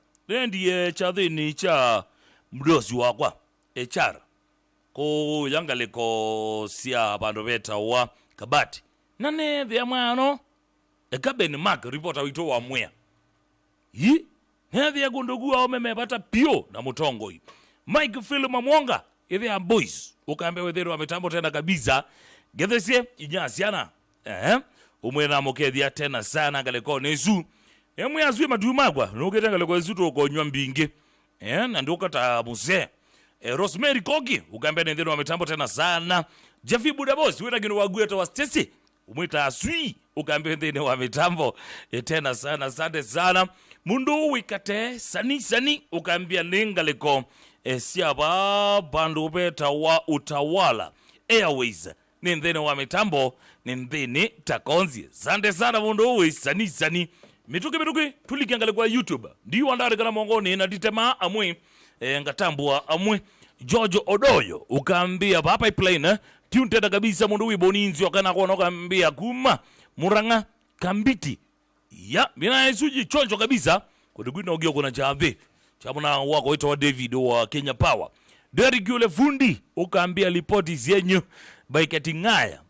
ndiye chathini cha mdosi wakwa HR ko yanga leko sia bandobeta wa Kabati nane vya mwano Ekaben Mark reporter wito wa mwea yi hevi ya gundugua omemepata pio na mutongo hii Mike Phil Mamwonga hivi ya boys ukaambia wedhero wa mitambo tena kabisa gethesie inyasiana umwena mokethia tena sana galeko nesu emwe azui madumagwa nukete galeko nesu tokonywa mbingi na ndokata muse Rosemary Kogi ukaambia nedhero wa mitambo tena sana Jeffy Budabos wena gino wagueta wa Stacy umwita asui ukaambia ndene wa mitambo tena sana asante sana mundu wikate sani ukaambia ningaleko siaba bandu beta wa Utawala Airways nindhene wa mitambo nindhene takonzi asante sana mundu sani mituki tulikiangale kwa YouTube ndiyo wandari kana mongoni na ditema amwe ngatambua amwe George Odoyo ukaambia papa plane tiuntenda kabisa mundu wiboninzi wakana kuona ukambia kuma Muranga Kambiti ya mina isuji choncho kabisa kudigwina ugio kuna chave chamuna wako ito wa David wa Kenya Power Derek yule fundi ukaambia ripoti zenyu baikatingaya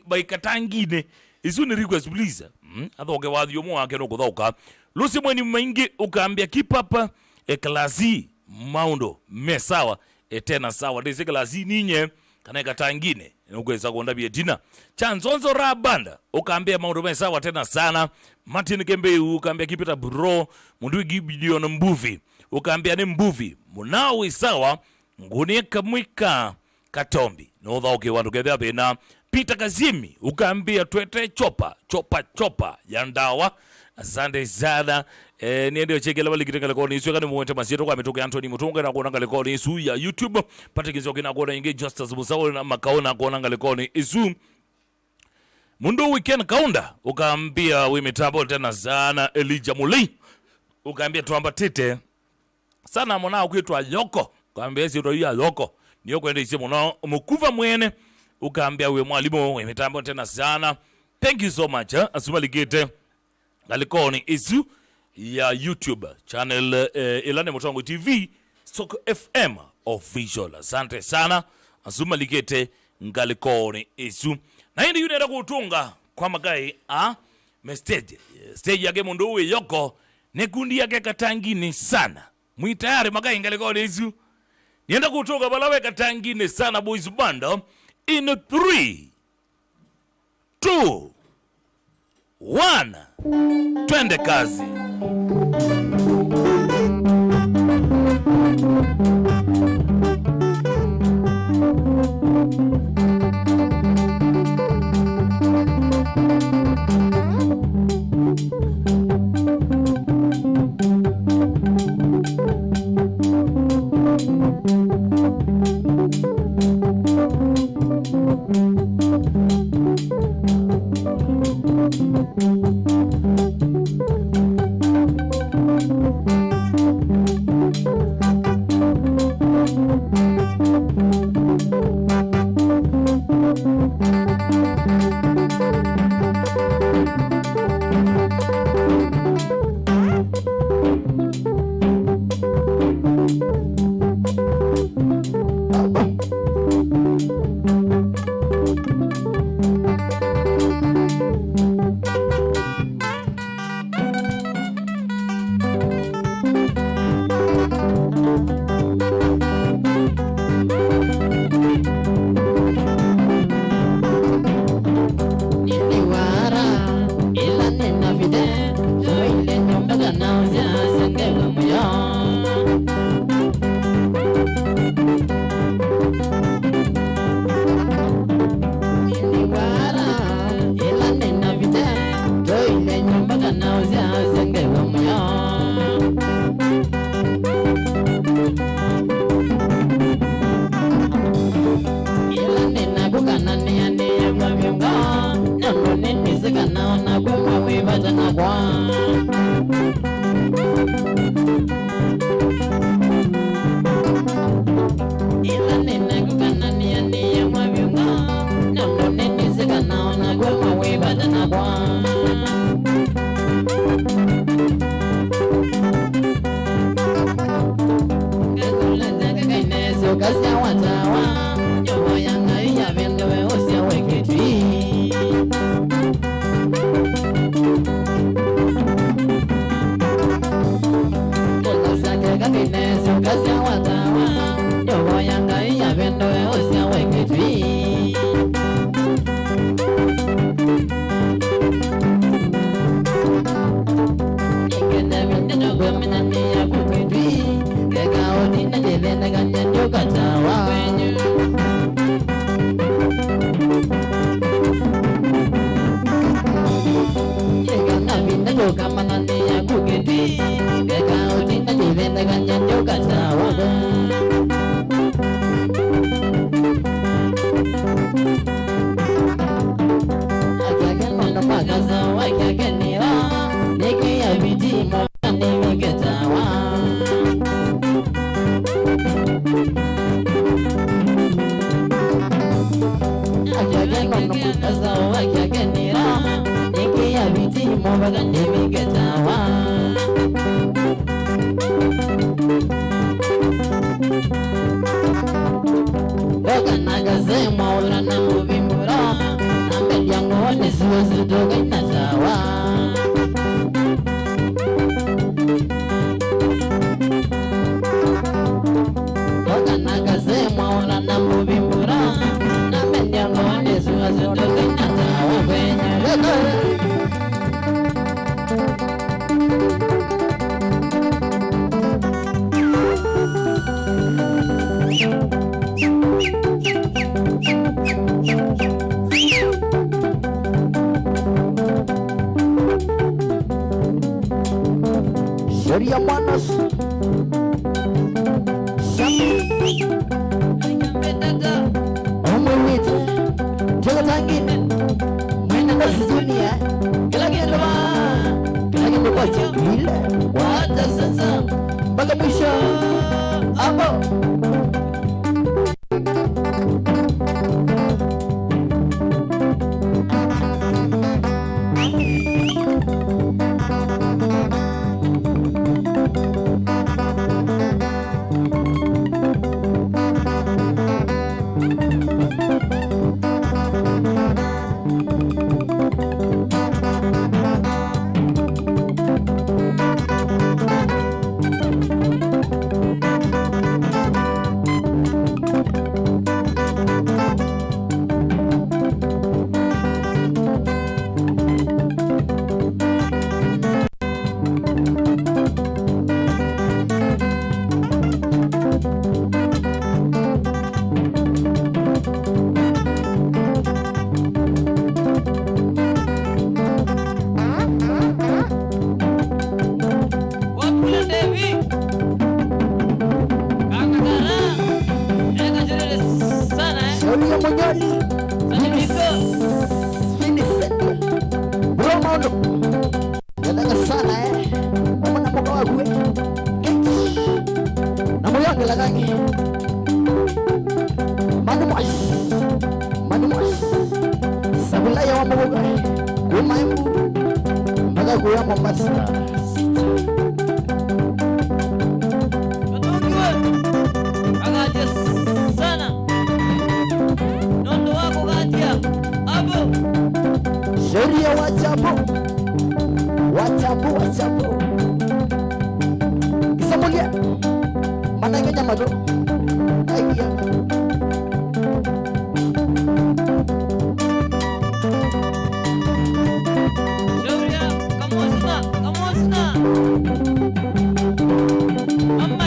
baikatangine isu ni request please athoke wathi yomo wake no kuthoka Lucy Mweni Maingi ukaambia keep up klasi maundo mesawa tena sawa desi klasi ninye kana katangine ukweza kuonda bietina Chanzonzo Rabanda ukaambia maundo mesawa tena sana Martin Kembe ukaambia kipita bro mundu Gideon Mbuvi ukaambia ni Mbuvi munawi sawa nguni kamwika Katombi no thoke wandu getha bina Peter Kazimi ukaambia twete chopa ya ndawa asante sana niende chekela bali kitengala kwa nisu kana muwete masito kwa metoka Anthony Mutunga na kuona ngale kwa nisu ya YouTube patikizo kina kuona inge Justice Musawo na makaona kuona ngale kwa nisu mundu weekend kaunda ukaambia we mitambo tena sana Elijah Mulei ukaambia tuamba tete sana mwana kwitwa Yoko ukaambia sio ya Yoko niyo kwenda ise mwana mukuva mwene ukaambia we mwalimu we mitambo tena sana thank you so much asumaligete ngalikoni isu ya YouTube channel Ilane Mutongo TV Soko FM official asante sana asumaligete ngalikoni isu na hindi yunera kutunga kwa magai stage yake mundu uwe Yoko ne kundi yake katangini sana mwitayari magai ngaleko lezu nienda kutoka balawe katangini sana boys band in 3 2 1 twende kazi. Seria manas Omewite Jaga tangine Mwena nasi dunia Kila kendo kwa chakile Wata sasa Baka mwisho Abo nono. Ganda sana Mama napo kawa gue. Namu yang gelagangi. Manu mas. Sabula ya wamu gue. Gue maimu. Maka gue yang Mombasa. Sheria wachapo Kisamulia Mana inga nyamado Aikia Sheria, kamu sina Amma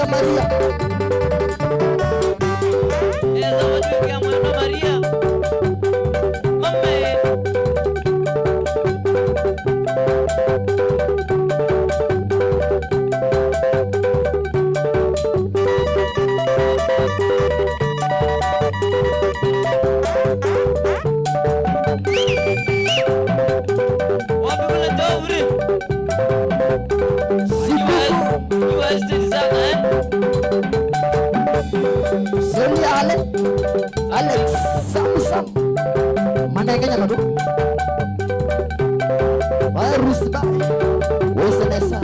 Mega Maria. Esa watu ya mwana Maria. Mame. Wapi kule Dovre? US sana eh? Seli Alex Sam mana yang nyala tuh harus baik wosenesa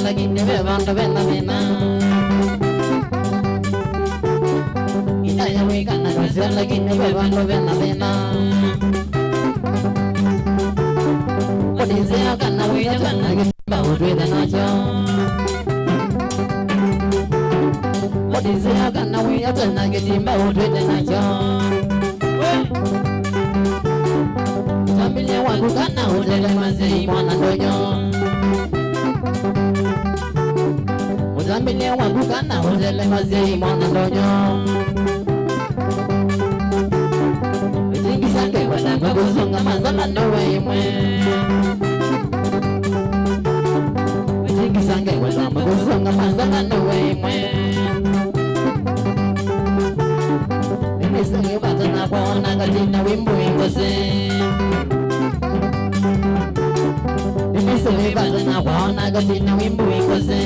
lagi ni bebang bebang bena, kita yang ikan nasi lagi ni bebang bebang bena. Polisi akan nawi jalan lagi bawa duit dan aja. Polisi akan nawi jalan lagi bawa duit dan aja. Sambil lewat bukan nahu jalan masih mana dojo. Sambil lewat bukan nahu jalan masih mana dojo. Tinggi sangat pada bagusung masalah nawe me. Tinggi sangat pada bagusung masalah nawe me. Ini sangat pada napa naga tina wimbu ingkose. Ini sangat pada napa naga tina wimbu ingkose.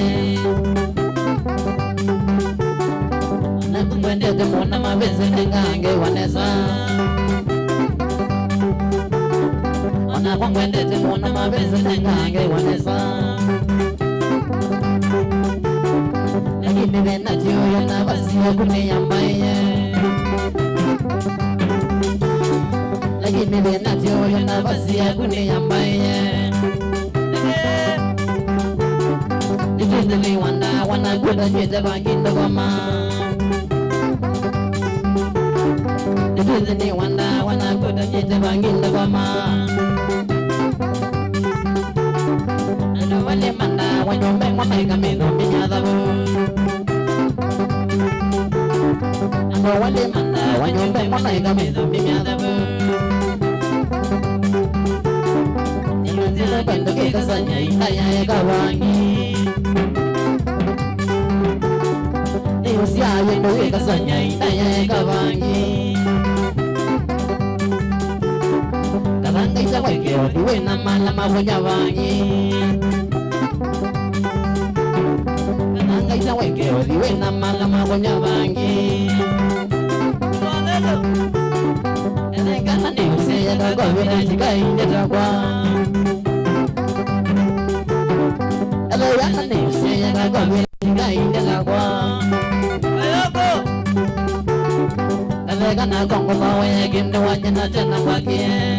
Nakumwende temona mabese ngange wanesa. Ona kwangwende temona mabese ngange wanesa. Lakini vena jiyo na basi kuniyambaye. Lakini vena jiyo na basi kuniyambaye. Nikindili wana kuda jeta bangindo koma. Nikindili wana kuda jeta bangindo koma. Wale manda wanyombe mwamai kamido minyadabu. Wale manda wanyombe mwamai kamido minyadabu. Nilunzile kwendo kikasanya indaya ya kawangi. Niusia yendo kikasanya indaya ya kawangi. Karanga isa weke oduwe na malama wanyawangi. Isa weke odiwe na malama gonya bangi. Ene kana ni use ya kago vina chika inde takwa. Ele yana ni use ya kago vina chika inde takwa. Ayoko. Ele kana kongo mawe ginde wanyana tena wakie.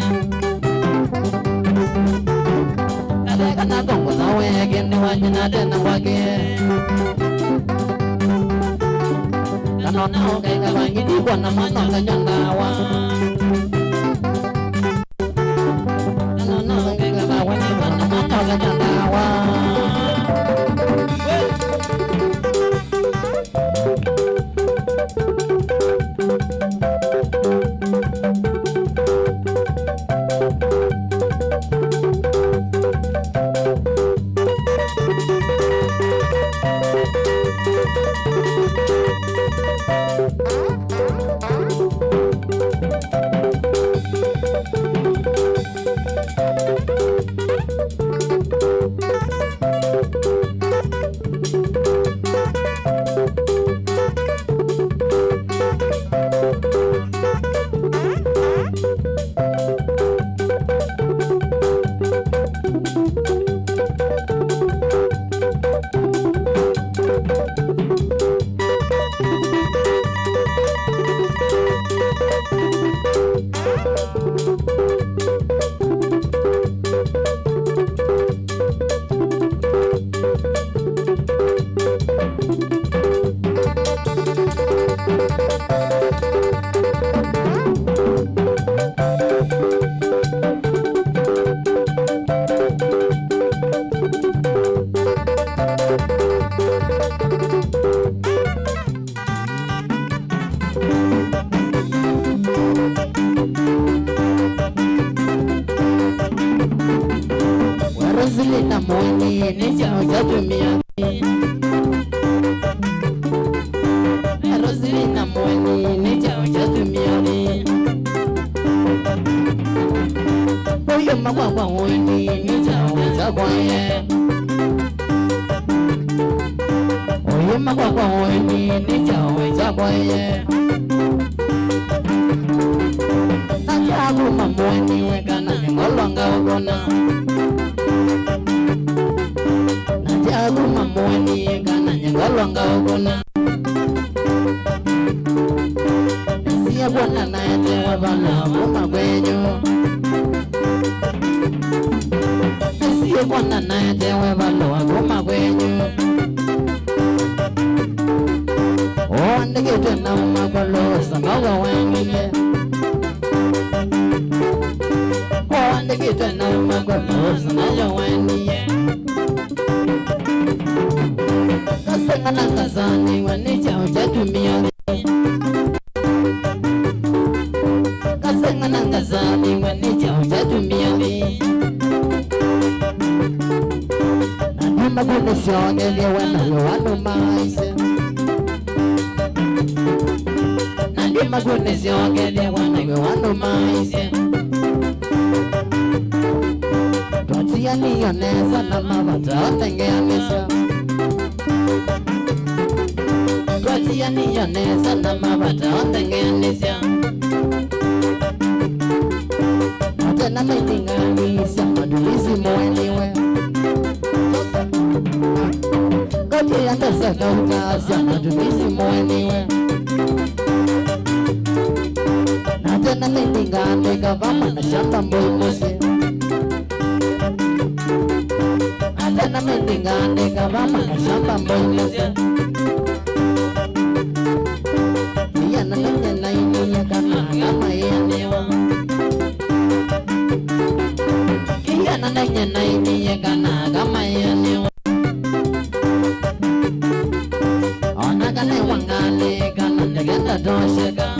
Ele kana kongo mawe ginde wanyana tena wakie. Nona okay kabangi di kwa na mano kanyandawa. Nona okay kabangi di kwa na mano kanyandawa. mwini ni chao cha tumia Rosalina mwini ni chao cha tumia Oyo magwa mwini ni chao cha kwaye Oyo magwa mwini ni chao cha kwaye Ajabu mamweni wekana ngolonga ogona Ajabu mamweni wekana ngolonga ogona Siya bwana na ete wabala muma kwenyu Siya bwana na ete wabala muma kwenyu O ndegete na umakolo sangawa wengiye Wanda kita na magolo sana wani Kasangana kasani wani chao cha tumia Kasangana kasani wani chao cha tumia Nandima kuna shonge liwana luwanu maise Nandima kuna shonge liwana luwanu maise Tuatia nioneza na mabata otengeanisha Tuatia nioneza na mabata otengeanisha Atena mitinganisha madulizi mweniwe Kote ya ndasa kautasha madulizi mweniwe Atena mitinganisha vama na shamba mbumusi Atena mitinganisha vama na shamba mbumusi Yana nanya na inunya kama yenewa Yana nanya na inunya kama yenewa Ona kane wangale kana ndegenda dosheka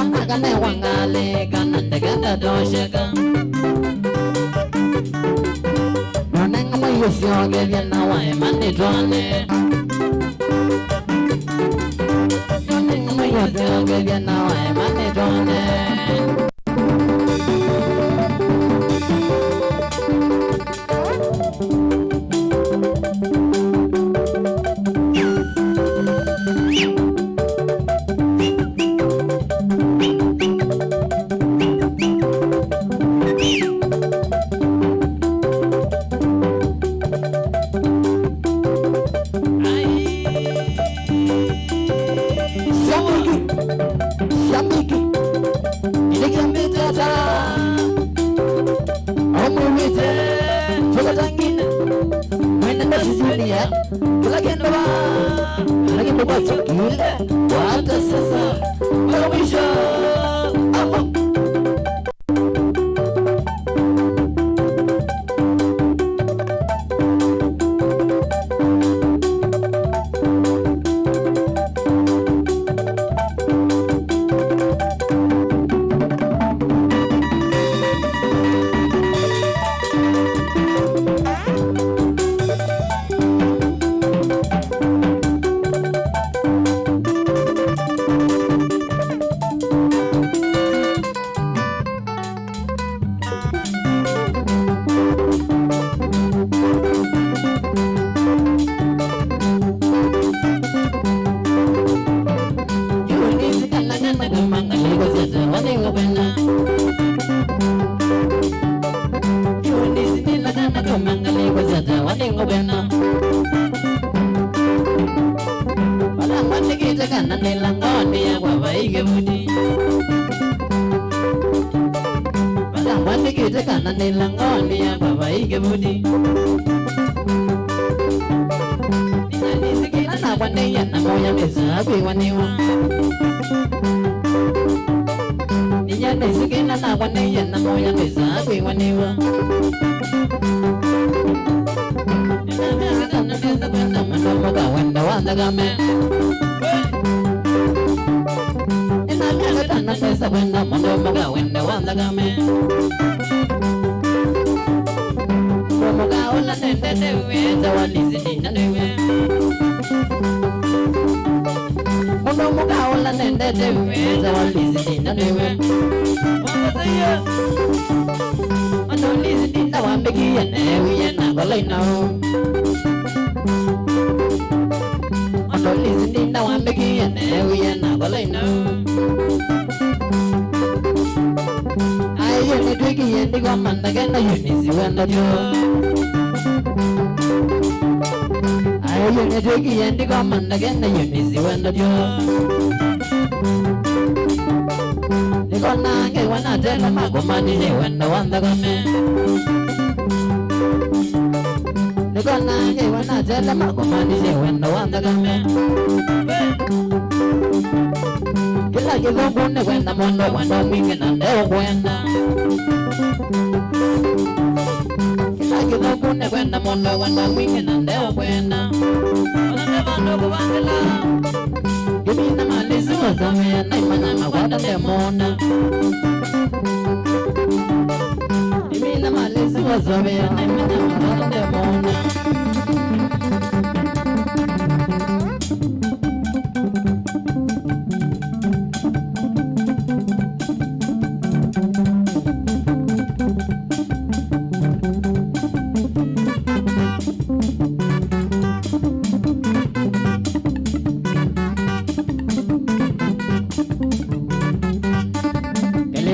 Ona kane wangale kana ndegenda dosheka Nonenga mwishoge vyana wa emani tuane Nonenga mwishoge vyana wa emani tuane dewe zawalizi na dewe Ono mukaola nende dewe zawalizi na dewe Mwazaya Ono lizi na wambeki ya newe ya nabalay na Ono lizi na wambeki ya newe ya nabalay na Ayeni twiki yendi kwa mandagena yunisi wenda jo Ayeni twiki yendi kwa mandagena yunisi wenda jo Niko nange wanatela magomani je wenda wanda kame Niko nange wanatela magomani je wenda wanda kame Kila kizungune kwenda mondo wanda mwingi na ndeo kwenda Kila kizungune kwenda mondo wanda mwingi na ndeo kwenda Wanatema ndogo wandela Gimina malisi wazame na imanya magwada ndemona Gimina malisi wazame na imanya magwada ndemona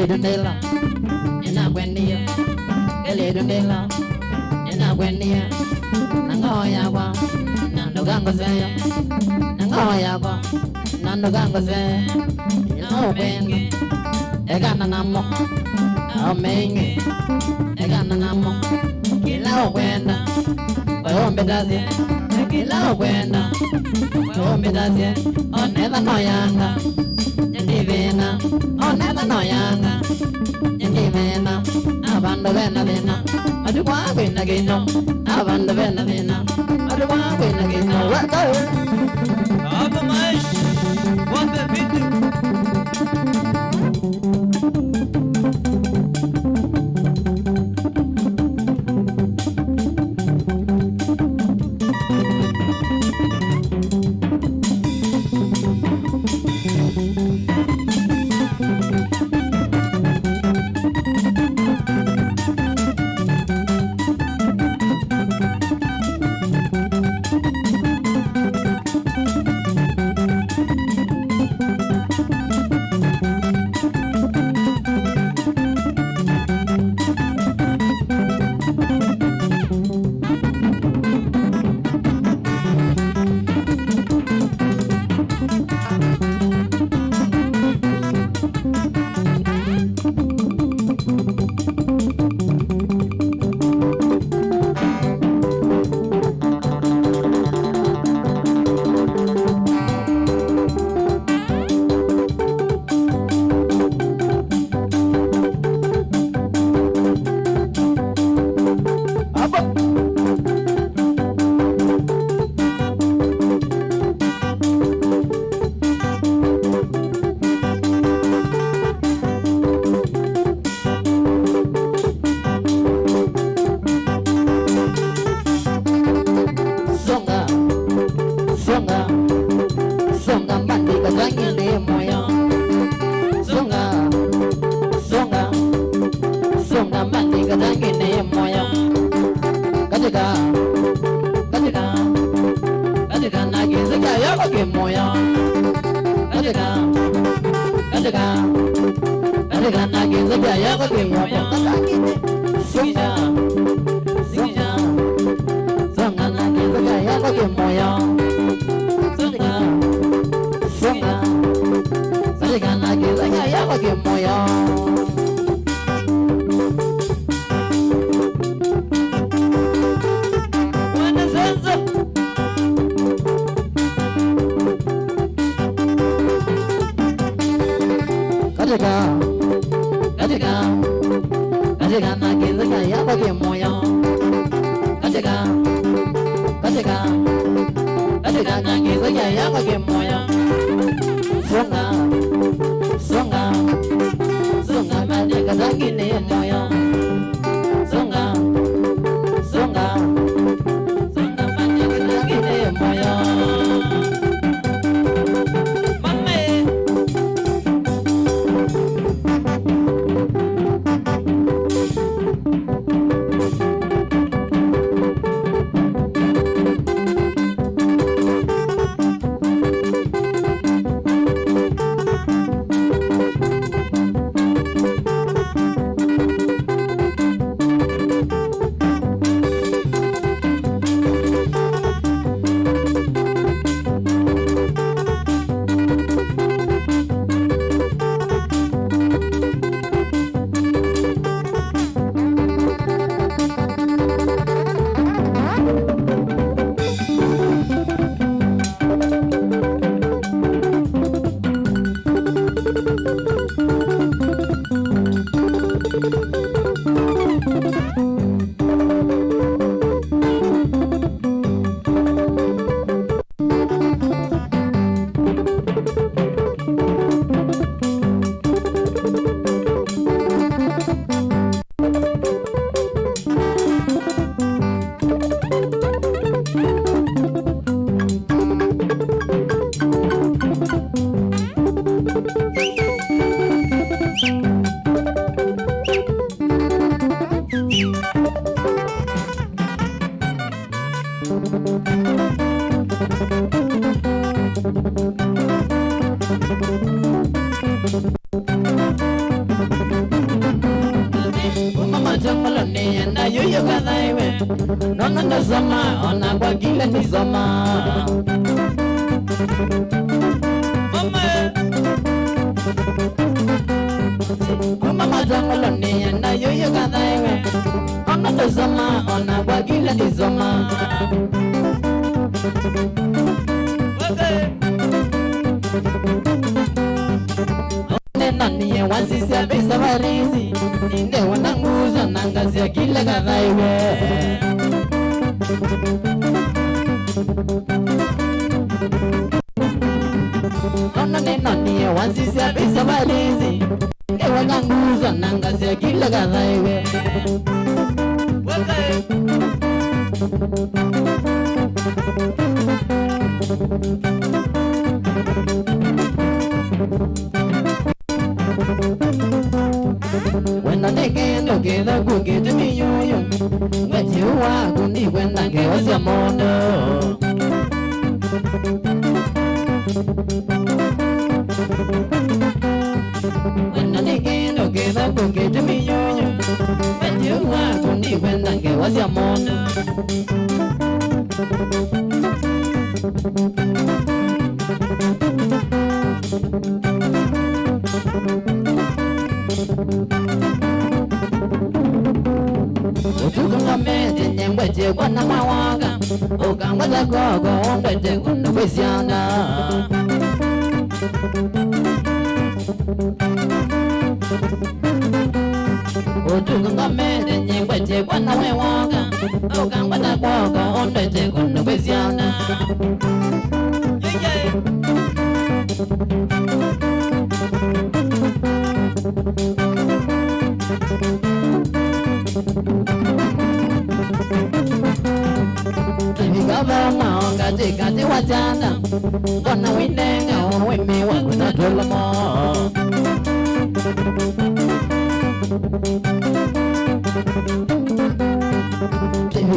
Dundela, ina gwendia, ele dundela, ina gwendia, nangoya kwa, nando gango zeya, nangoya kwa, nando gango zeya, ina ubenge, egana namo, omenge, egana namo, kila ukwenda, oyombe dazie, kila ukwenda, oyombe dazie, oneva noyanga. Nyendivena, oneva noyanga Nyendivena, abando vena vena Aduwa vena gino, abando vena vena Aduwa vena gino, waka Aba maish, wambe bitu Songa, na yoyo kadhaiwe nono ndasoma ona kwa kile nisoma Kuma mazangolo ni na yoyo kadhaiwe nono ndasoma ona kwa kile nisoma Nani wasisi abisa varizi Ninde wananguza nangazi ya kile kadhaiwe Nani wasisi abisa varizi Ninde wananguza nangazi ya kile kadhaiwe Wenda nekendo keda kukete miyoyo Wechi uwaku ni wenda kewasya mono Wenda nekendo keda kukete miyoyo Wechi uwaku ni wenda kewasya mono Utuka ngomete nyengweche kwa na mawaka Ukangwata koko ongweche kuna kwesiana Utuka ngomete nyengweche kwa na mawaka Ukangwata koko ongweche kuna kwesiana Kama kati wajana Kona winenga wime wakuna tolomo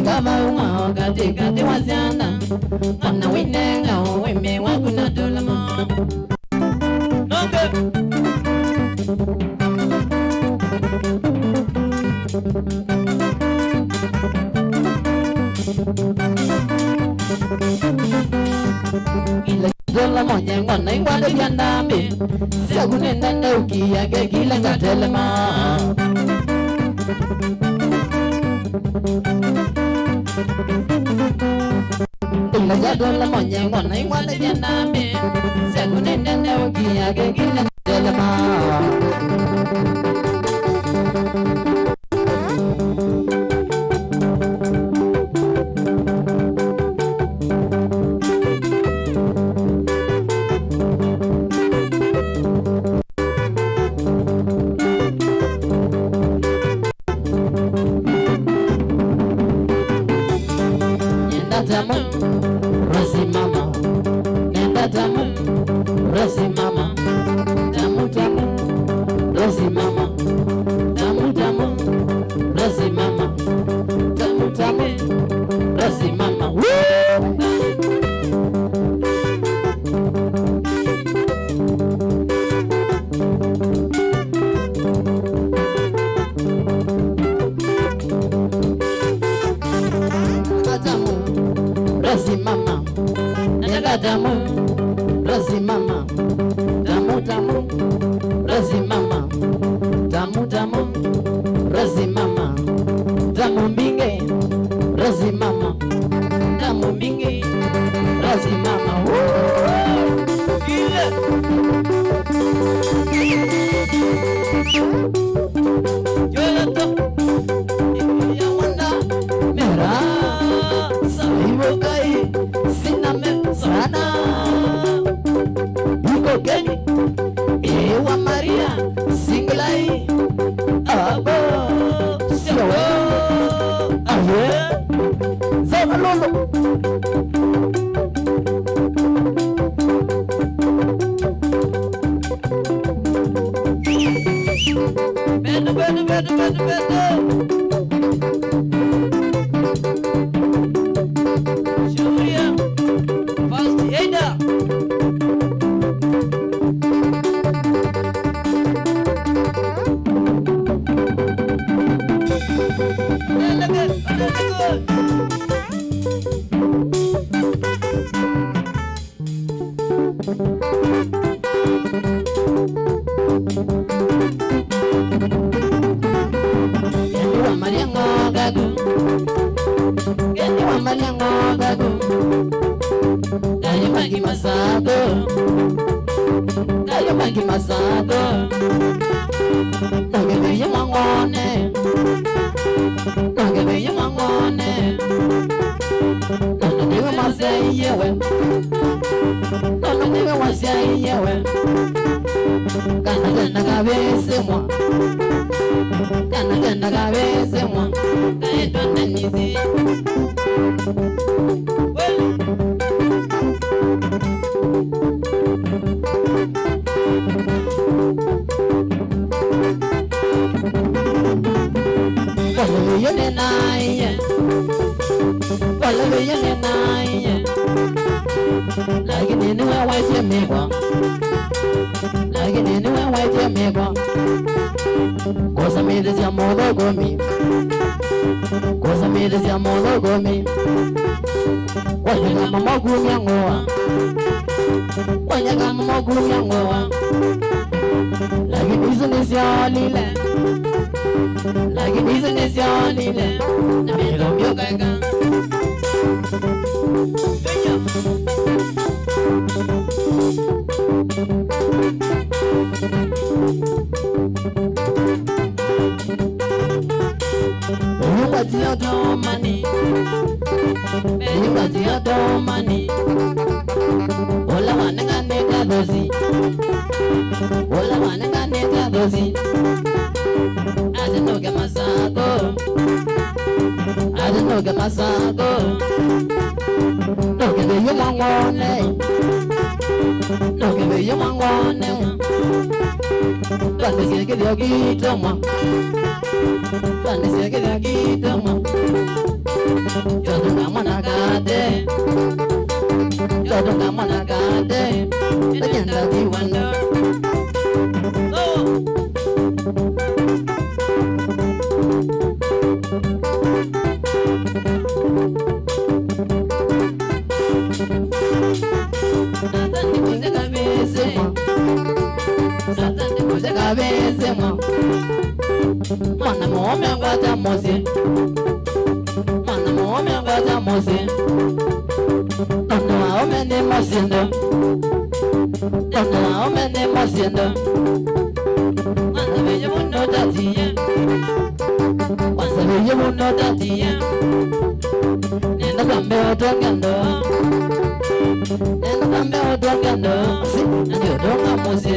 Kama kati wajana Kona winenga wime wakuna tolomo Ila dola moja ngwana ingwado yandambi Sagune nanda ukiyage kila ngatelema Ila dola moja ngwana ingwado yandambi Sagune nanda ukiyage kila ngatelema Rasi mama, nenda tamu, rasi mama, tamu tamu, rasi mama, tamu tamu, rasi mama, tamu tamu, rasi mama. Rasi mama, nataka tamu, rasi mama, tamu tamu, rasi mama, tamu tamu, rasi mama, tamu mbinge, rasi mama, tamu mbinge, rasi mama. Sana Yuko geni Ewa Maria Singlai Abo Siawe Aye Zama lolo Beto Julia Fastieda Gani wa malango bago Kayo magi masado Kayo magi masado Nagebe yung mangone Nagebe yung mangone Nono niwe masaiyewe Nono niwe masaiyewe Kana gana kabese mwa Kana gana kabese mwa Kaito nanizi Yone naiye Wala yone naiye Lakini niwe waje mekwa Lakini niwe waje mekwa Kosa mide ya modo gomi Kosa mide ya modo gomi Wanya kama magumi ya ngoa Wanya kama magumi ya ngoa Lakini hizo ni sialile Lakini hizo ni sialile Na milo mbio kaka Uyukatia domani Uyukatia domani Ola wanenga nega dozi Ola wanenga nega dozi Adenoga masako Adenoga masako Noge beyo mangone Noge beyo mangone Pande siege dio gitoma Pande siege dio gitoma Jodunga managade Jodunga managade Tanyanda diwando Mana muome ngwaja mosi Mana muome ngwaja mosi Tono aome ni mosindo Tono aome ni mosindo Wanza veje muno tatiye Wanza veje muno tatiye Nendo kambe otongando Nendo kambe otongando Si, nandi otonga mosi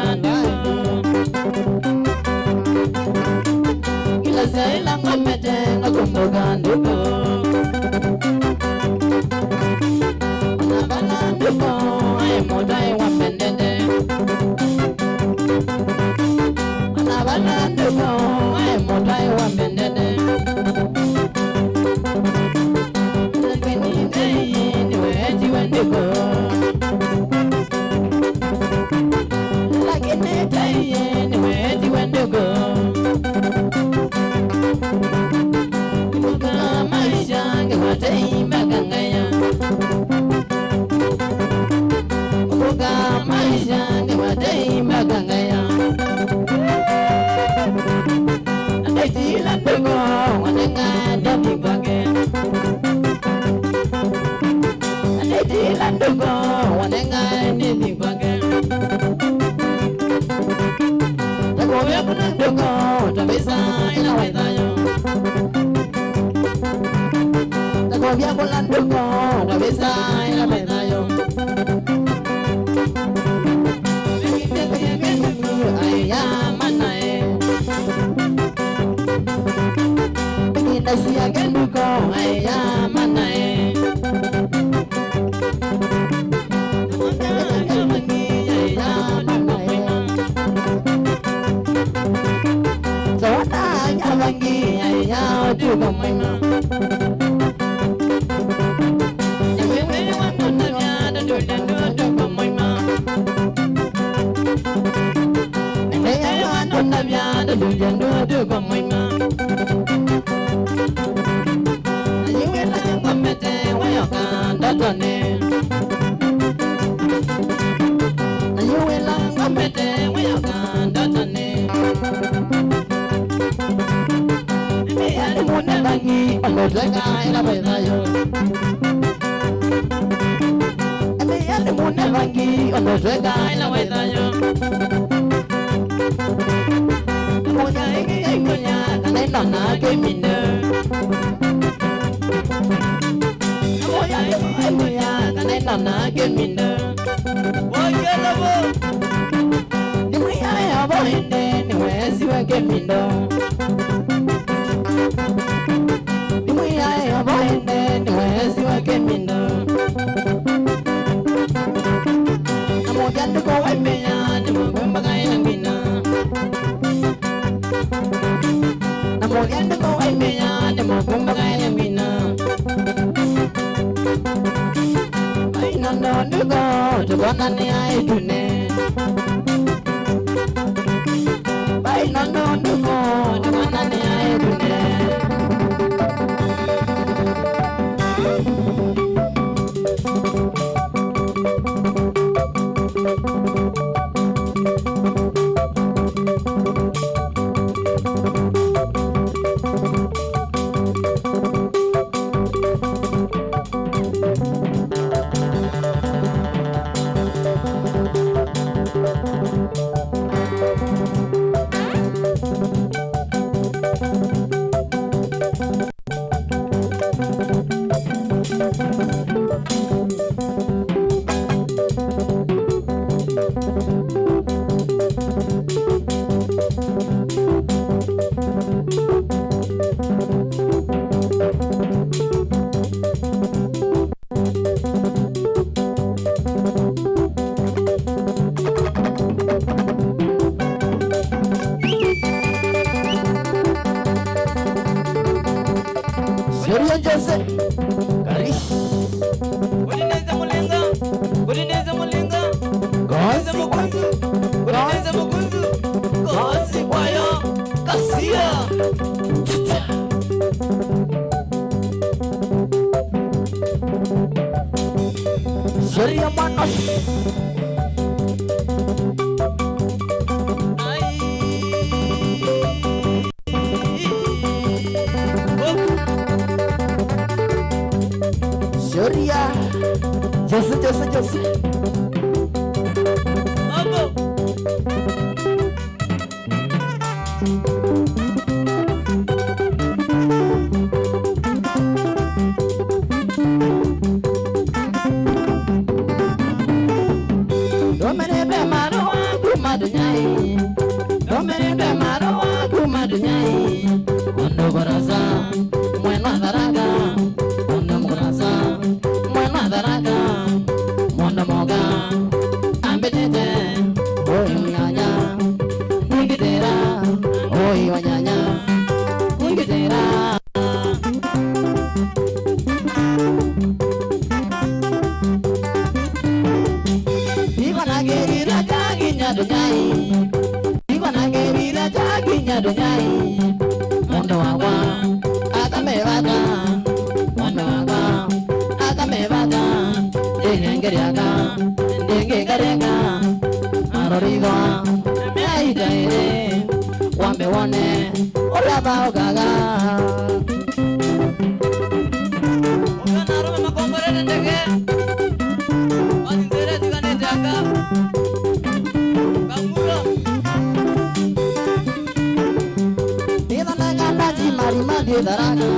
ganda kila saila ngomete ngakumbo ganduko nabala nduko ay modai wapendede nabala nduko ay modai wapendede lakini ni weji wenduko lakini ni weji wenduko maisha ngematei magangaya Buka maisha ngematei magangaya Eti la pego wanenga dati bage Eti la pego wanenga dati bage Tako ya kuna pego tabisa ina waithayo Via con la nduko kabisa ila menayo Nikiteko ya gendu aya manae Nikitasi ya genduko aya manae Zawada ya bangi aya duko mwema dunyai Domere maro kuma dunyai Kondo gorasa Mwana daraga Kondo gorasa Mwana daraga Mondo moga Ambetete Oi nyanya Ningitera Oi wanyanya Ningitera Dunyai Iwana gebira jaginya dunyai Mondo wawa akamevada Mondo wawa akamevada Dengengeriaga Dengengarega Marorigo Meaitaire Wambe wone Olaba ogaga Ukanaro makongore ndege Wanzere digane jaga Daraga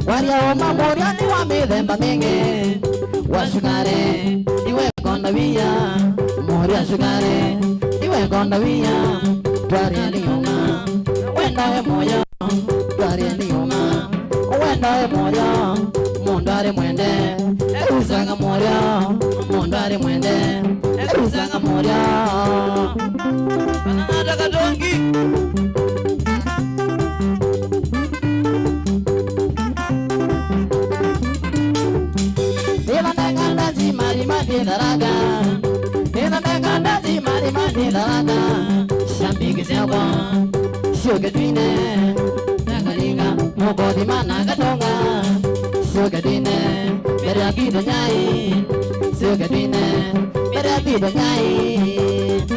Waria oma moria ni wa midemba mingi Washugare Iwe konda via Moria shugare Iwe konda via Twaria ni oma Wenda e moya Twaria ni oma Wenda e moya Mondare mwende Erusanga moria Mondare mwende Erusanga moria Kanana kadongi Daraga Ina meganda di mari mari daraga Shambigi sewa Suga dine Nagaliga Mogo di mana gadonga Suga dine Beragi dunyai Suga dine Beragi dunyai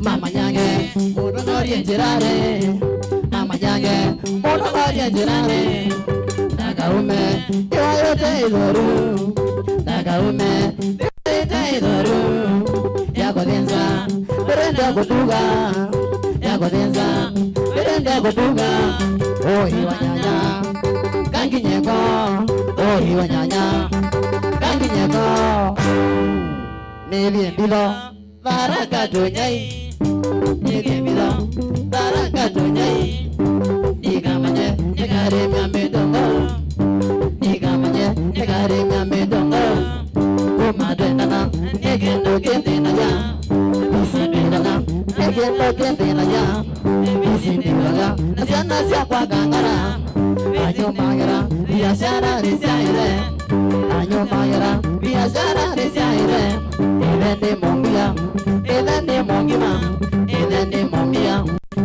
Mama nyange, mono nori jirare. Mama nyange, mono nori jirare. Nagaume, yoyote idoru. Nagaume, yoyote idoru. Yagodenza, berenda goduga. Yagodenza, berenda goduga. Oh iwanyanya, kangi nyeko. Oh iwanyanya, kangi nyeko. Nebi bilo. Baraka dunyai Nige bilo Baraka dunyai Niga manye Nigare myambe dongo Niga manye Nigare myambe dongo Kuma dwenana Nige no kende na ya Bisi dwenana Nige no kende na ya Bisi dwenana Nasiana siya kwa gangara Anyo magara Biashara risya ire Anyo magara Biashara risya ire Elende mongia Elende mongima Elende mongia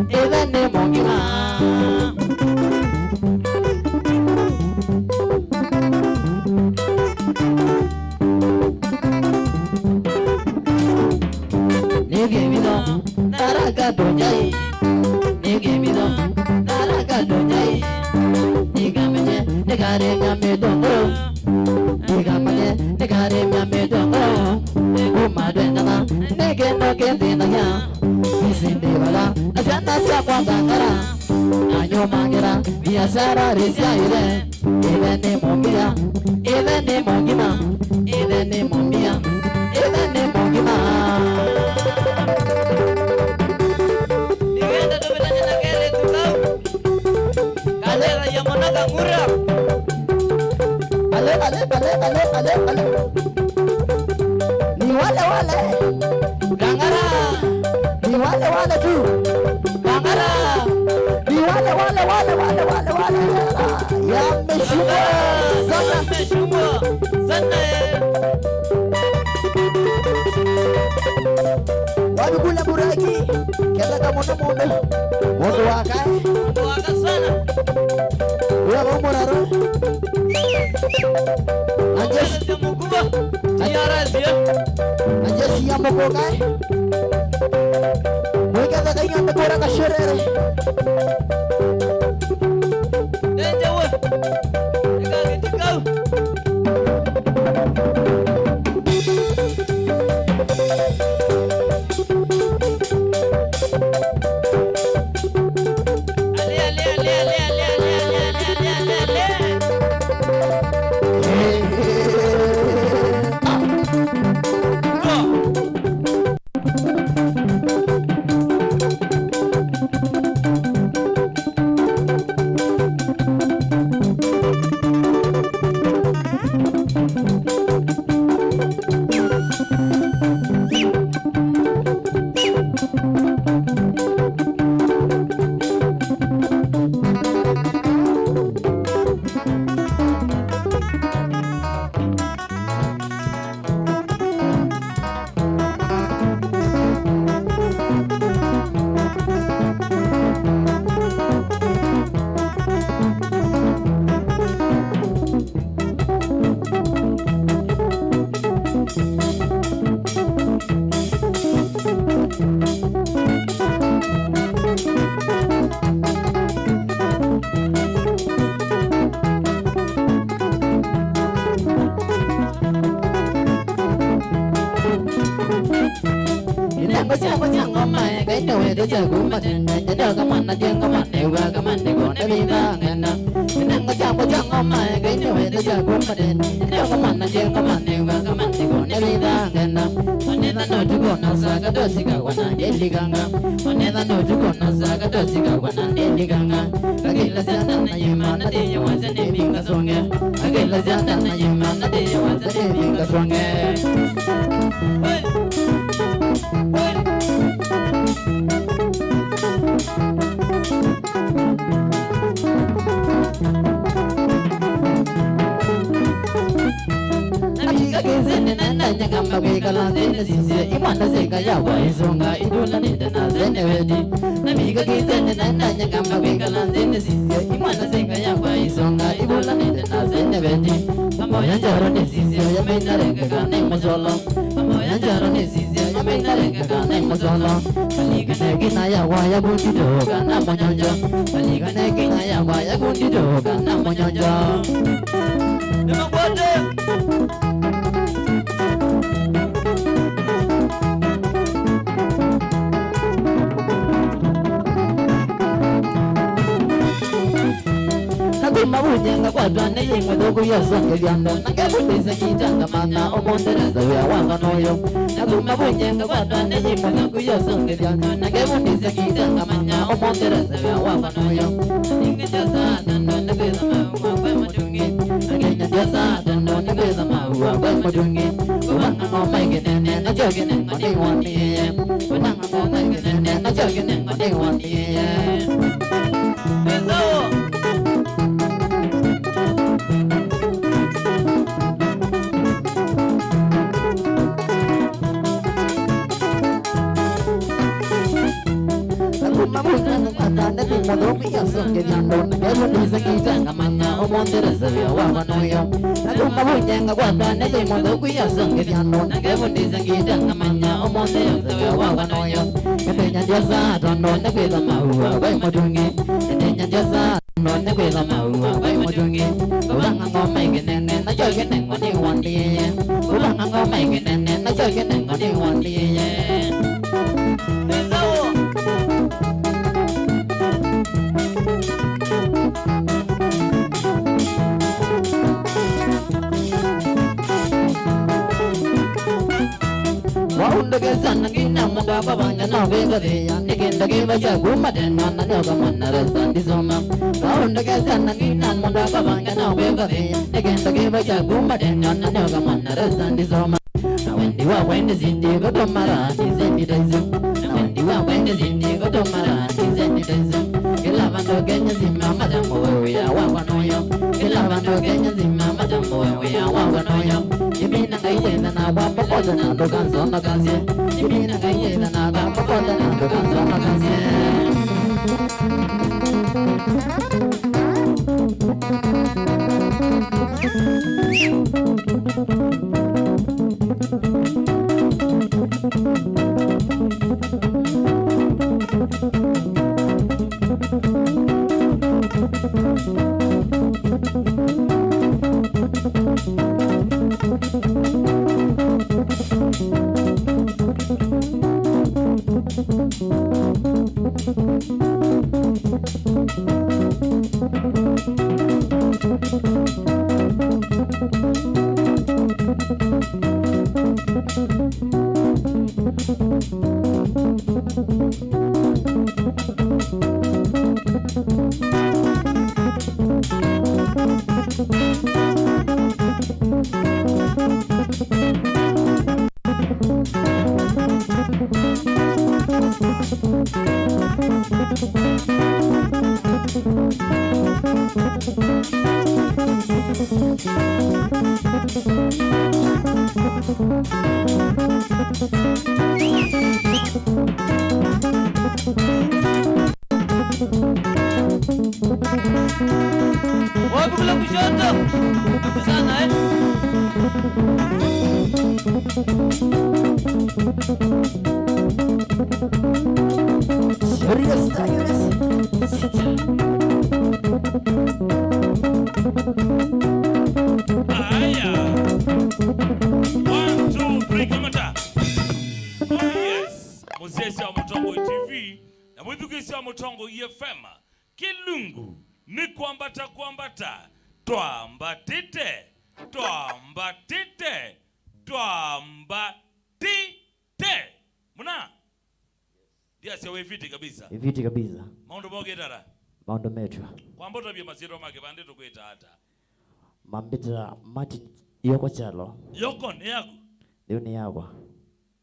Elende mongima Nige mido Naraka donyai Nige mido Naraka donyai Niga menye Negare nyame dongo Niga menye Negare nyame dongo Uma dwenana Nege no kende na ya Isindi wala Nasiana siya kwa gangara Anyo mangira Biashara risya ire Ilene mongia Ilene mongima Ilene mongia Ilene mongima Digenda dobelanya na kere tukau Kalera ya monaka ngura Ale Ni wale Gangara Ni wale tu Gangara Ni wale Ya meshuma Sana meshuma Sana Wabi kule buraki Kela ka mondo wakai Waka sana Uya kumuraro Anjes Kaya mukubwa Tiara siya Anjes siya mokokai Wika taka ingat negara kasyurere Denjawa Ika gitu kau Inango chango chango mai cái đôi đứa chơi cũng mà thèn để đỡ cái mặt nó điên cái mặt đều qua cái mặt này còn để đi ra ngàn năm. Inango chango mai cái đôi đứa chơi cũng mà thèn để đỡ cái mặt nó điên cái mặt đều qua cái mặt này còn để đi ra ngàn năm. Anh ta nói chú còn nào xa cái đôi xì cả quan anh đến đi ngang ngang. Anh ta nói chú còn nào xa cái đôi xì cả quan anh đến đi ngang ngang. Cái kia là dân anh này mà nó đi nhiều anh sẽ đi biển cả xuồng nghe. Cái kia là dân anh này mà nó đi nhiều anh sẽ đi biển cả xuồng nghe. Nyanga magi kala zene sisi imana zeka yawa izonga idula nida na zene wedi namiga kizene nanda nyanga magi kala zene sisi imana zeka yawa izonga idula nida na zene wedi amoya jaro ne sisi ya mena renga kane mozolo amoya jaro ne sisi ya mena renga kane mozolo kaliga ne kina yawa ya buti do kana monyojo kaliga ne kina yawa ya buti do kana monyojo Demangwate Mabujenga kwa twane yimwe doku yosonge byando nakebutisa kitanga mana omondereza ya wanganoyo nakumabujenga kwa twane yimwe doku yosonge byando nakebutisa kitanga mana omondereza ya wanganoyo ningejosa dando nebeza mawa kwa madungi ningejosa dando nebeza mawa kwa madungi wanga ngoma ngenene najogene ngoni wani wanga ngoma ngenene najogene ngoni wani Bezo Mabujenga kwa twane yimwe doku yosonge byando nakebutisa kitanga mana omondereza ya wanganoyo nakumabujenga kwa twane yimwe doku yosonge byando nakebutisa kitanga mana omondereza ya wanganoyo Kenya jasa tondo nekweza maua kwa modungi Kenya jasa tondo nekweza maua kwa modungi Ulanga ngoma ingenene na joge nengo ni wandiye Ulanga ngoma ingenene na joge nengo ni wandiye Bezo Waundage sanangina munda babanga na vegadiya Nikindage baja gumadena na nyoga manara sandi soma Waundage sanangina munda babanga na vegadiya Nikindage baja gumadena na nyoga manara sandi soma Wendi wa wendi zindi gotomara Nizendi daizu Wendi wa wendi zindi gotomara Nizendi daizu Kilavando kenya zima madamo wewe ya wawanoyo Kilavando kenya zima madamo wewe ya wawanoyo Jibina ngayena na wapa koza na doganzo na kanse Jibina ngayena na wapa koza na doganzo na kanse Wapi kula kushoto? Hapo sana Serious tigers. Aya. 1, 2, 3, kamata. muthikesi wa Mutongo TV na muthikesi wa Mutongo FM. Kilungu ni kwambata twambatite muna dia siwe fiti kabisa. Fiti kabisa. Maundo boge dara. Maundo metwa. Kwamba tabia masiro make bande to kweta hata. Mambita Martin yoko chalo. Yoko ni yako. Leo ni yako.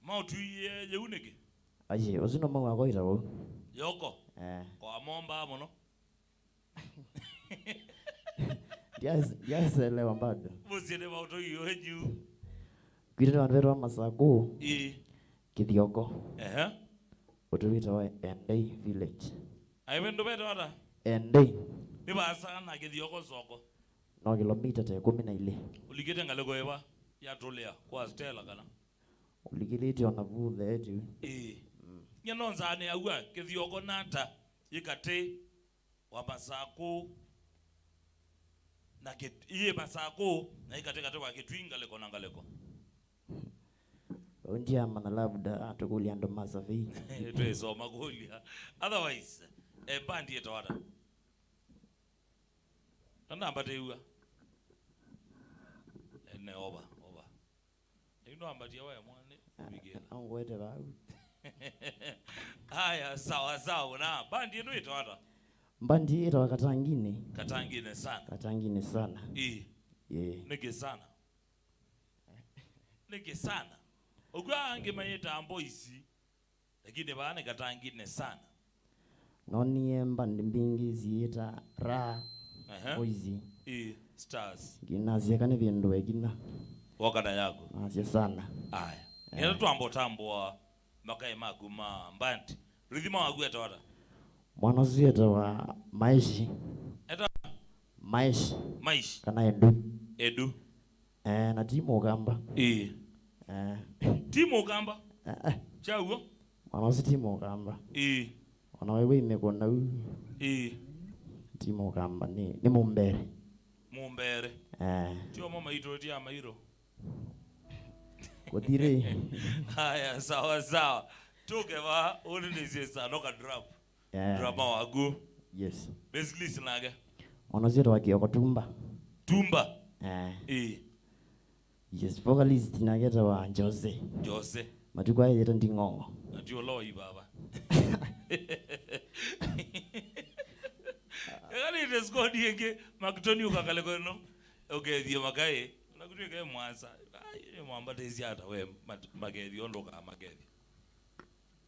Mautu ye uneke. Aje, uzino mwa wako itawo. Yoko. Kwa momba mono. Yes, lewa bado. Musine mautu yoju. Kwita wanvero masako. Kithioko. Utuwita wa Endei village. Aiwendo beto hata. Endei. Nibasa na Kithioko soko. No kilomita 12. Uligete ngalego eba ya tolea kwa Stella kana. Uligiliti ona vuthe etu. Nyanonza ane aua Kithioko nata yikate wa masako na iye masako na yikate kate wa kitwinga leko na ngaleko. Undia mana labda tukuli ando masafi. Tueso magulia. Otherwise, bandi yetu wada. Tanda ambate uwa. Ene oba. Ino ambate ya waya mwane. Angwete wau. Haya, sawa na bandi yetu yetu wada. Bandi yetu wakatangine. Katangine sana. Katangine sana. Nige sana. Ogwa ange mayeta amboisi. Lakini baane katangine sana. Noni mbandi mbingi ziyeta ra. Boizi. Stars. Ginazi kane bindu egina. Wakana yako. Asia sana. Aya. Nena tuambo tambwa makai maguma mbandi. Ridhima wagu ya tawada. Mwana ziyeta wa maishi. Eta? Maishi. Kana Edu. Na Timo Gamba. Timo Gamba? Chauo? Mwana si Timo Gamba. Mwana wewe imekona u. Timo Gamba ni Mumbere. Tio mama ito tia mairo. Kodire. Haya, sawa. Tukeva ulinizia sana ka drop. Drama wagu. Yes. Basically sinaga. Mwana ziyeta wa Kioko Tumba. Yes, vocalist nageta wa Jose. Matukwa yeta ndingongo. Ndio loi baba. Kali desko dienge makutoni ukakale kono. Okay, dio makae. Nakutwe kae mwanza. Ai mwamba tezi hata we magedi ondoka magedi.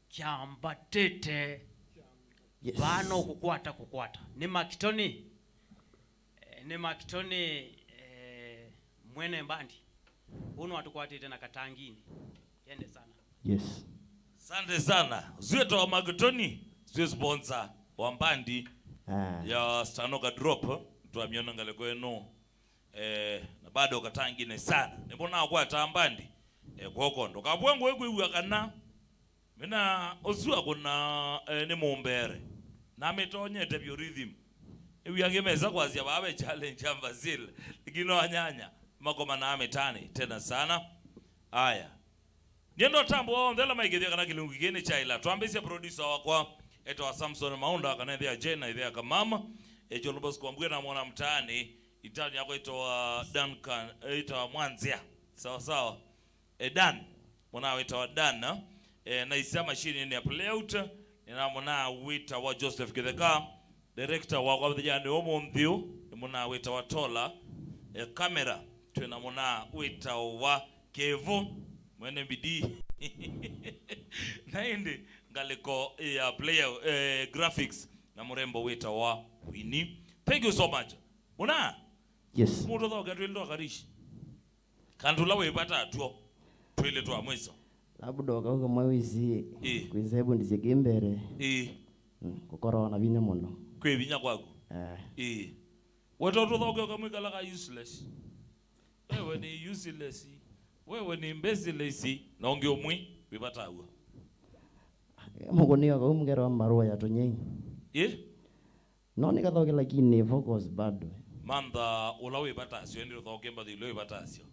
Kyambatete. Yes. Bano kukwata. Ni makitoni mwene mbandi. Uno watukwatite na katangini. Yende sana. Yes. Asante sana. Zweto wa Magotoni, zwe sponsor wa mbandi ya Stanoka Drop. Tuamiona ngaleko eno. Na bado katangine sana. Nibona kwa tambandi. Kwoko ndo kabwengo wegu yakana. Mina osua kuna ni Mumbere. Na metonye tebyo rhythm. Ewi yangemeza kwa zia babe challenge ambazil. Ikino wanyanya. Makoma na ametani tena sana. Aya. Niendo tambo ndela maigethia kana kilungu kigene chaila. Tuambisia producer wakwa eto wa Samson Maunda kana thea Jena idea kama ejo lobos kwa mbwena mwana mtaani itani yako eto wa Duncan eto wa Mwanzia. Sawa. Dan. Mwana weto wa Dan na isa machine ni ya playout na mwana wita wa Joseph Kitheka director wa vijana omo mthio mwana wita wa Tola kamera tuna mwana wita wa Kevo mwene bidii naende ngaleko ya player graphics na mrembo wita wa Winnie. Thank you so much. Mwana? Yes. Muto dho gatwendo karishi. Kandula wepata atuo. Twele twa mweso. Labudo kwa mwewizi kwizebu ndizigembere. Kukorona binya muno. Kwe binya kwago. Watoto dho kwa mwikala ka useless. Wewe ni useless. Wewe ni imbeciless. Naonge omwi wepata awa. Mugoni kwa umgero wa marua ya tonyenyi. Noni kathoke lakini focus bado. Manda ulawe batasio ndio thoke mbadi ulawe batasio.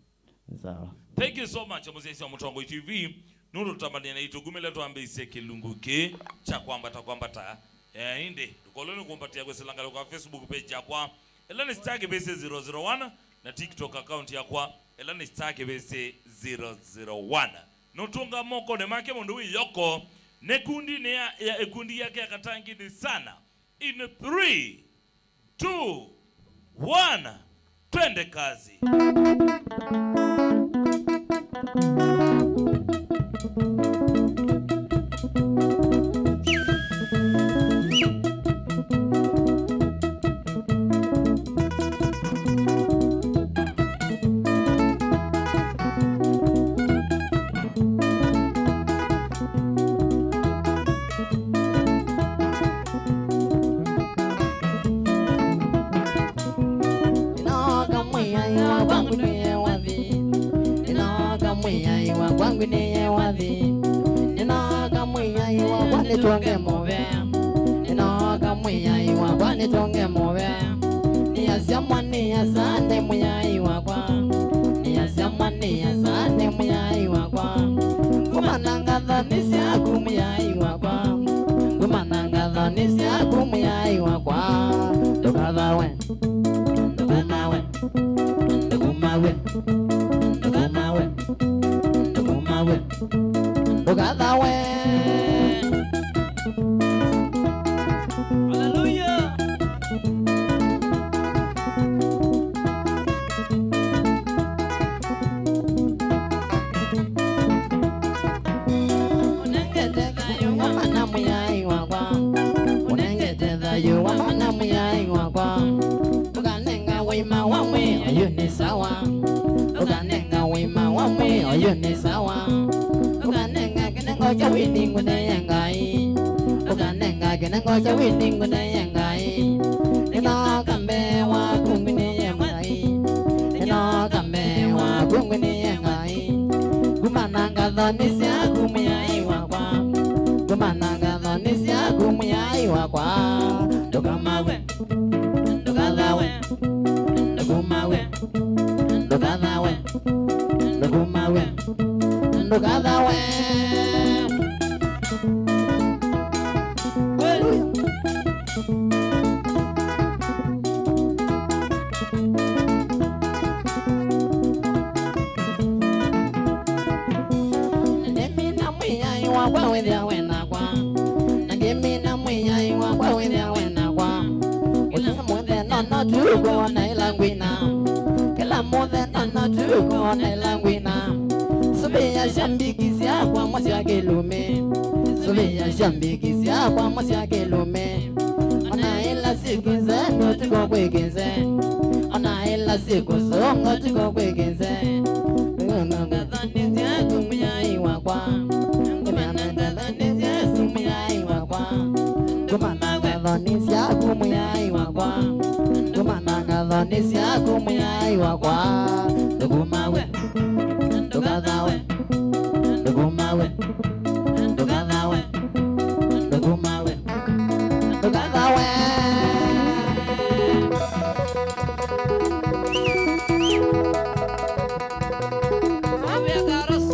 Sawa. Thank you so much Moses wa Mutongo TV. nuru tamani na itugumile tuambe iseke lunguke cha kwamba ta inde tukoloni kumpatia kwa silangalo kwa Facebook page yakwa elani stake base 001 na TikTok account yakwa elani stake base 001 nutunga moko ne make mundu yoko nekundi ne ya ekundi yake akatangi ni sana in 3 2 1 twende kazi. Tonge move, inoga muya iwa kwani tonge move. Niyasyamwa niyasane muya iwa kwa, niyasyamwa niyasane muya iwa kwa. Kumananga nisyaku muya iwa kwa, kumananga nisyaku muya iwa kwa. Dokadawe, dokumawe, dokumawe, dokumawe, dokumawe, dokadawe. Ni sawa ukanenga kinengo cha winingu na yangai ukanenga kinengo cha winingu na yangai ina kambe wa kungini yangai ina kambe wa kungini yangai kumananga dhoni sia kumyai wakwa kumananga dhoni sia kumyai wakwa dokamawe dokadawe dokumawe dokadawe dokumawe dokadawe. Nemina mwiya iwa kwa withia wena kwa Nagemina mwiya iwa kwa withia wena kwa Kila muthe nono tuko na ilangwina Kila muthe nono tuko na ilangwina Subia shambikisia kwa mwasi ya kilume Subia shambikisia kwa mwasi ya kilume Ona ila siku zenu tuko kwekeze Ona ila siku songo tuko kwekeze Nunga dhani siya kumya iwa kwa Kumananga dhani siya sumya iwa kwa Kumananga dhani siya kumya iwa kwa Kumananga dhani siya kumya iwa kwa Dokumawe Dokadawe Dokumawe Dokadawe Dokumawe Dokadawe.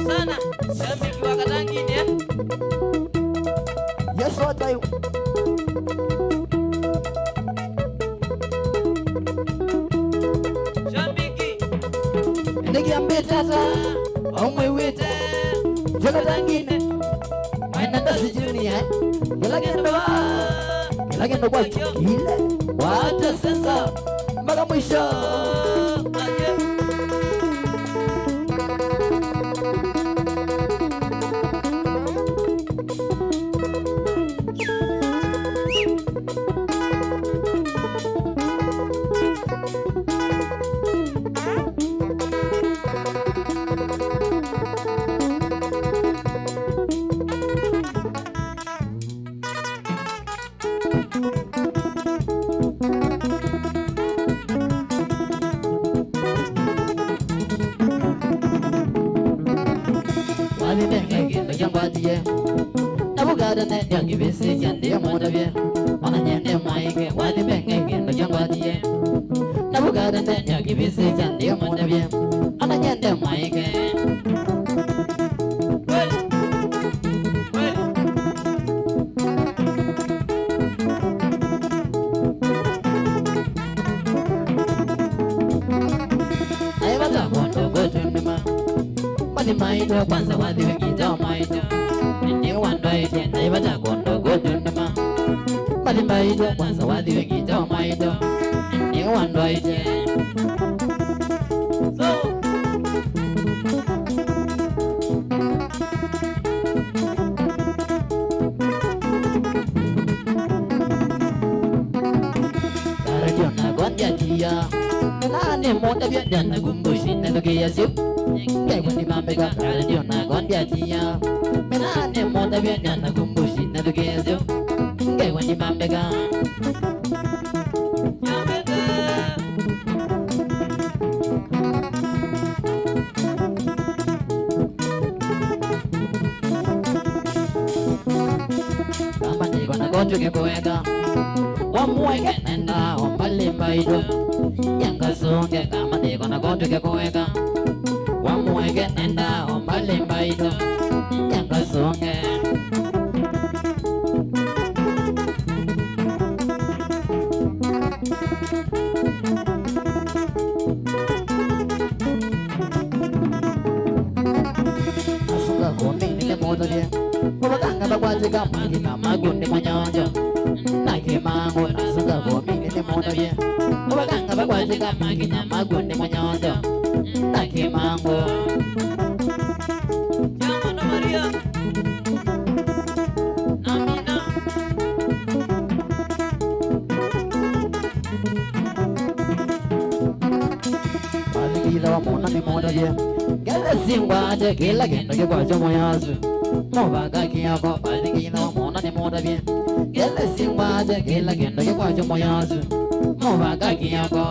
Sana shabiki wa Katangini Yes, what I shabiki Nikiambia tata Omwe wete Joka tangine Maina ndasi junior Kilagendo kwa chukile Wata sensa Mbaka mwisho Wali bengegi Nujangwa diye Nabugada ne Yangi bisi Yandi moda bie Wana nyende maike Wali bengegi Nujangwa diye Nabugada ne Yangi bisi Yandi moda bie Wana nyende maike Mali maido kwanza wadhi wengita maido Nini wandoi tena iwaja kondo godunima Mali maido kwanza wadhi wengita maido Nini wandoi tena Nane moda biar dan gumbusin na kaya siu Kaya wani mambega radio na gondia tia Nane moda biar dan gumbusin na kaya siu Kaya wani mambega Kamani kona kotu ke koega Wamueke nenda ombali mbaido Yang songe kama niko na kotu ke kuweka Wamueke nenda ombali mbaido Yang songe Asuka kuming nile moto dia Mubakanga bagwaji kama kita magundi manyonjo Naki mangu asuka kuming nile moto dia Mubakanga bagwaji kama kita magundi manyonjo Naki mangu Jamana Maria Amina Paligila wa mona ni moda dia Gala singwa ade kila kendo ke kwa jomo yasu Mobaga kiyako paligila wa mona ni moda dia Gala singwa ade kila kendo ke kwa jomo yasu Mobaga kiyako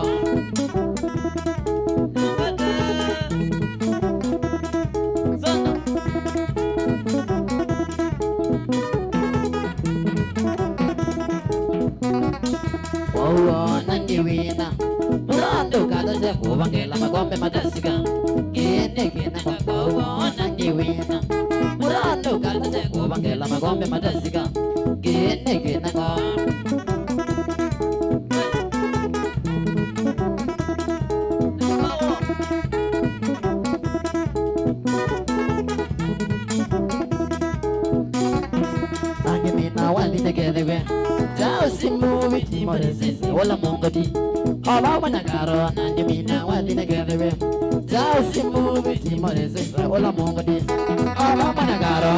Wow, nandi wina Murando kata se kubangela magombe madasika Kene kena kwa wow, nandi wina Murando kata se kubangela magombe madasika Kene kena kwa Nangi mina wali tegedewe Jao simu witi moresese wala mongoti Ola wana karo nangi mina wali tegedewe Jao simu witi moresese wala mongoti Ola wana karo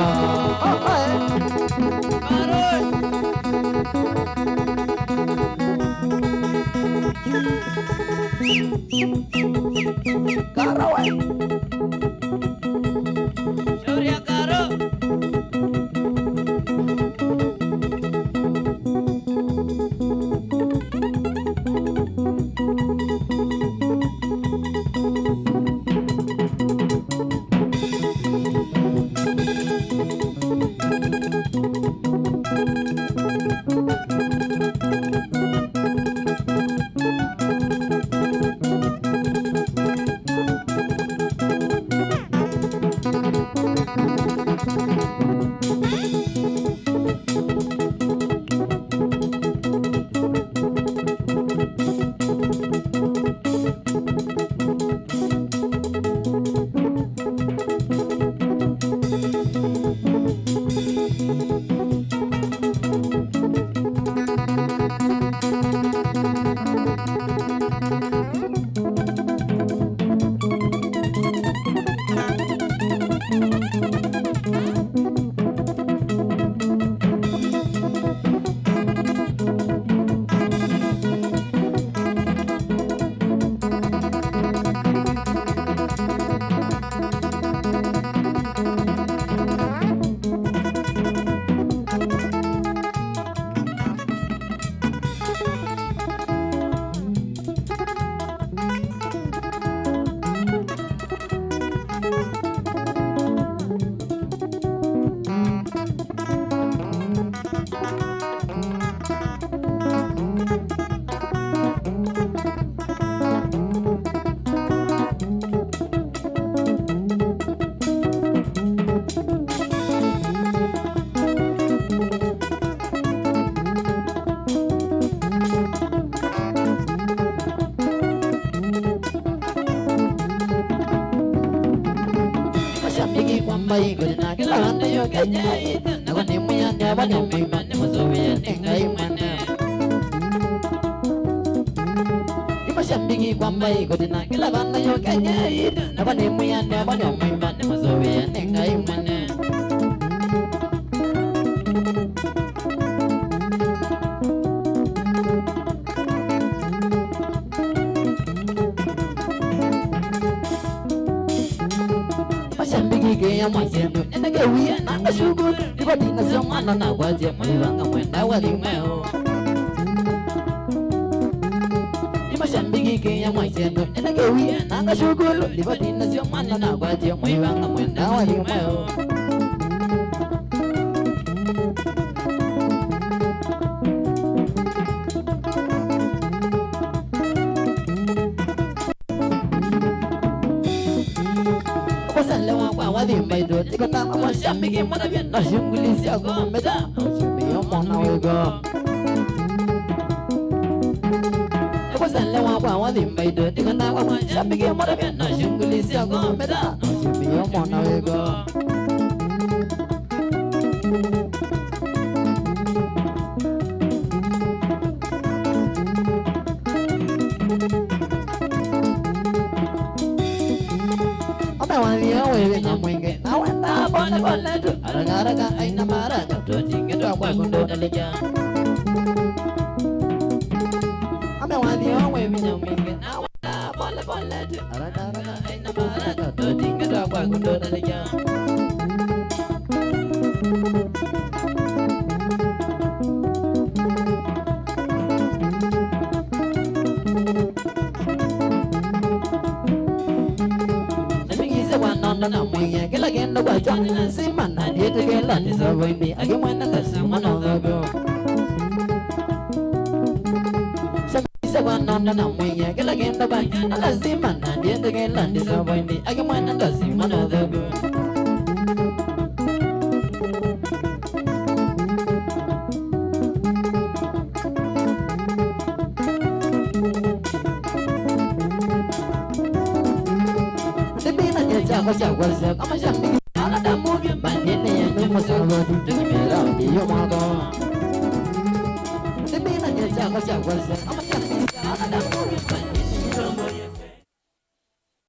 Karo wai Surya Karo kwambai kudina kila hande yo kenye na kwani muyande bani mimane muzowe nengai mane Imashambigi kwambai kudina kila hande yo kenye na kwani muyande bani mimane muzowe nengai mane Shambiki ya mwasendo Nenge uye nanga shugu Niko tina siomana na waje Mwivanga mwenda walimeo Nima shambiki ya mwasendo Nenge uye nanga shugu Niko tina siomana na waje Mwivanga mwenda walimeo Dimaido tika tama kwa shambiki mwana vya na shungulisi ya kumeda Shumi ya mwana wego Kwa salewa kwa wadimaido tika tama kwa shambiki mwana vya na shungulisi ya kumeda Shumi ya mwana wego Wewe na mwenge na wenda pole pole tu Araga aina maraga tu Tinge tu kwa kundo dalija Amewadhia wewe na mwenge na wenda pole pole tu Araga aina maraga tu Tinge tu kwa kundo dalija Na mwenye kila kendo kwa chani na sima na diete kila nisavu indi Agi mwena kasi mwana dhago Sabisa kwa nonda na mwenye kila kendo kwa chani na sima na diete kila nisavu indi Agi mwena kasi mwana dhago Wasa kama shambiki ala damugi bandini ya nyumo salodi tukimera ndiyo mwako Sibina nyecha kwa wasa kama shambiki ala damugi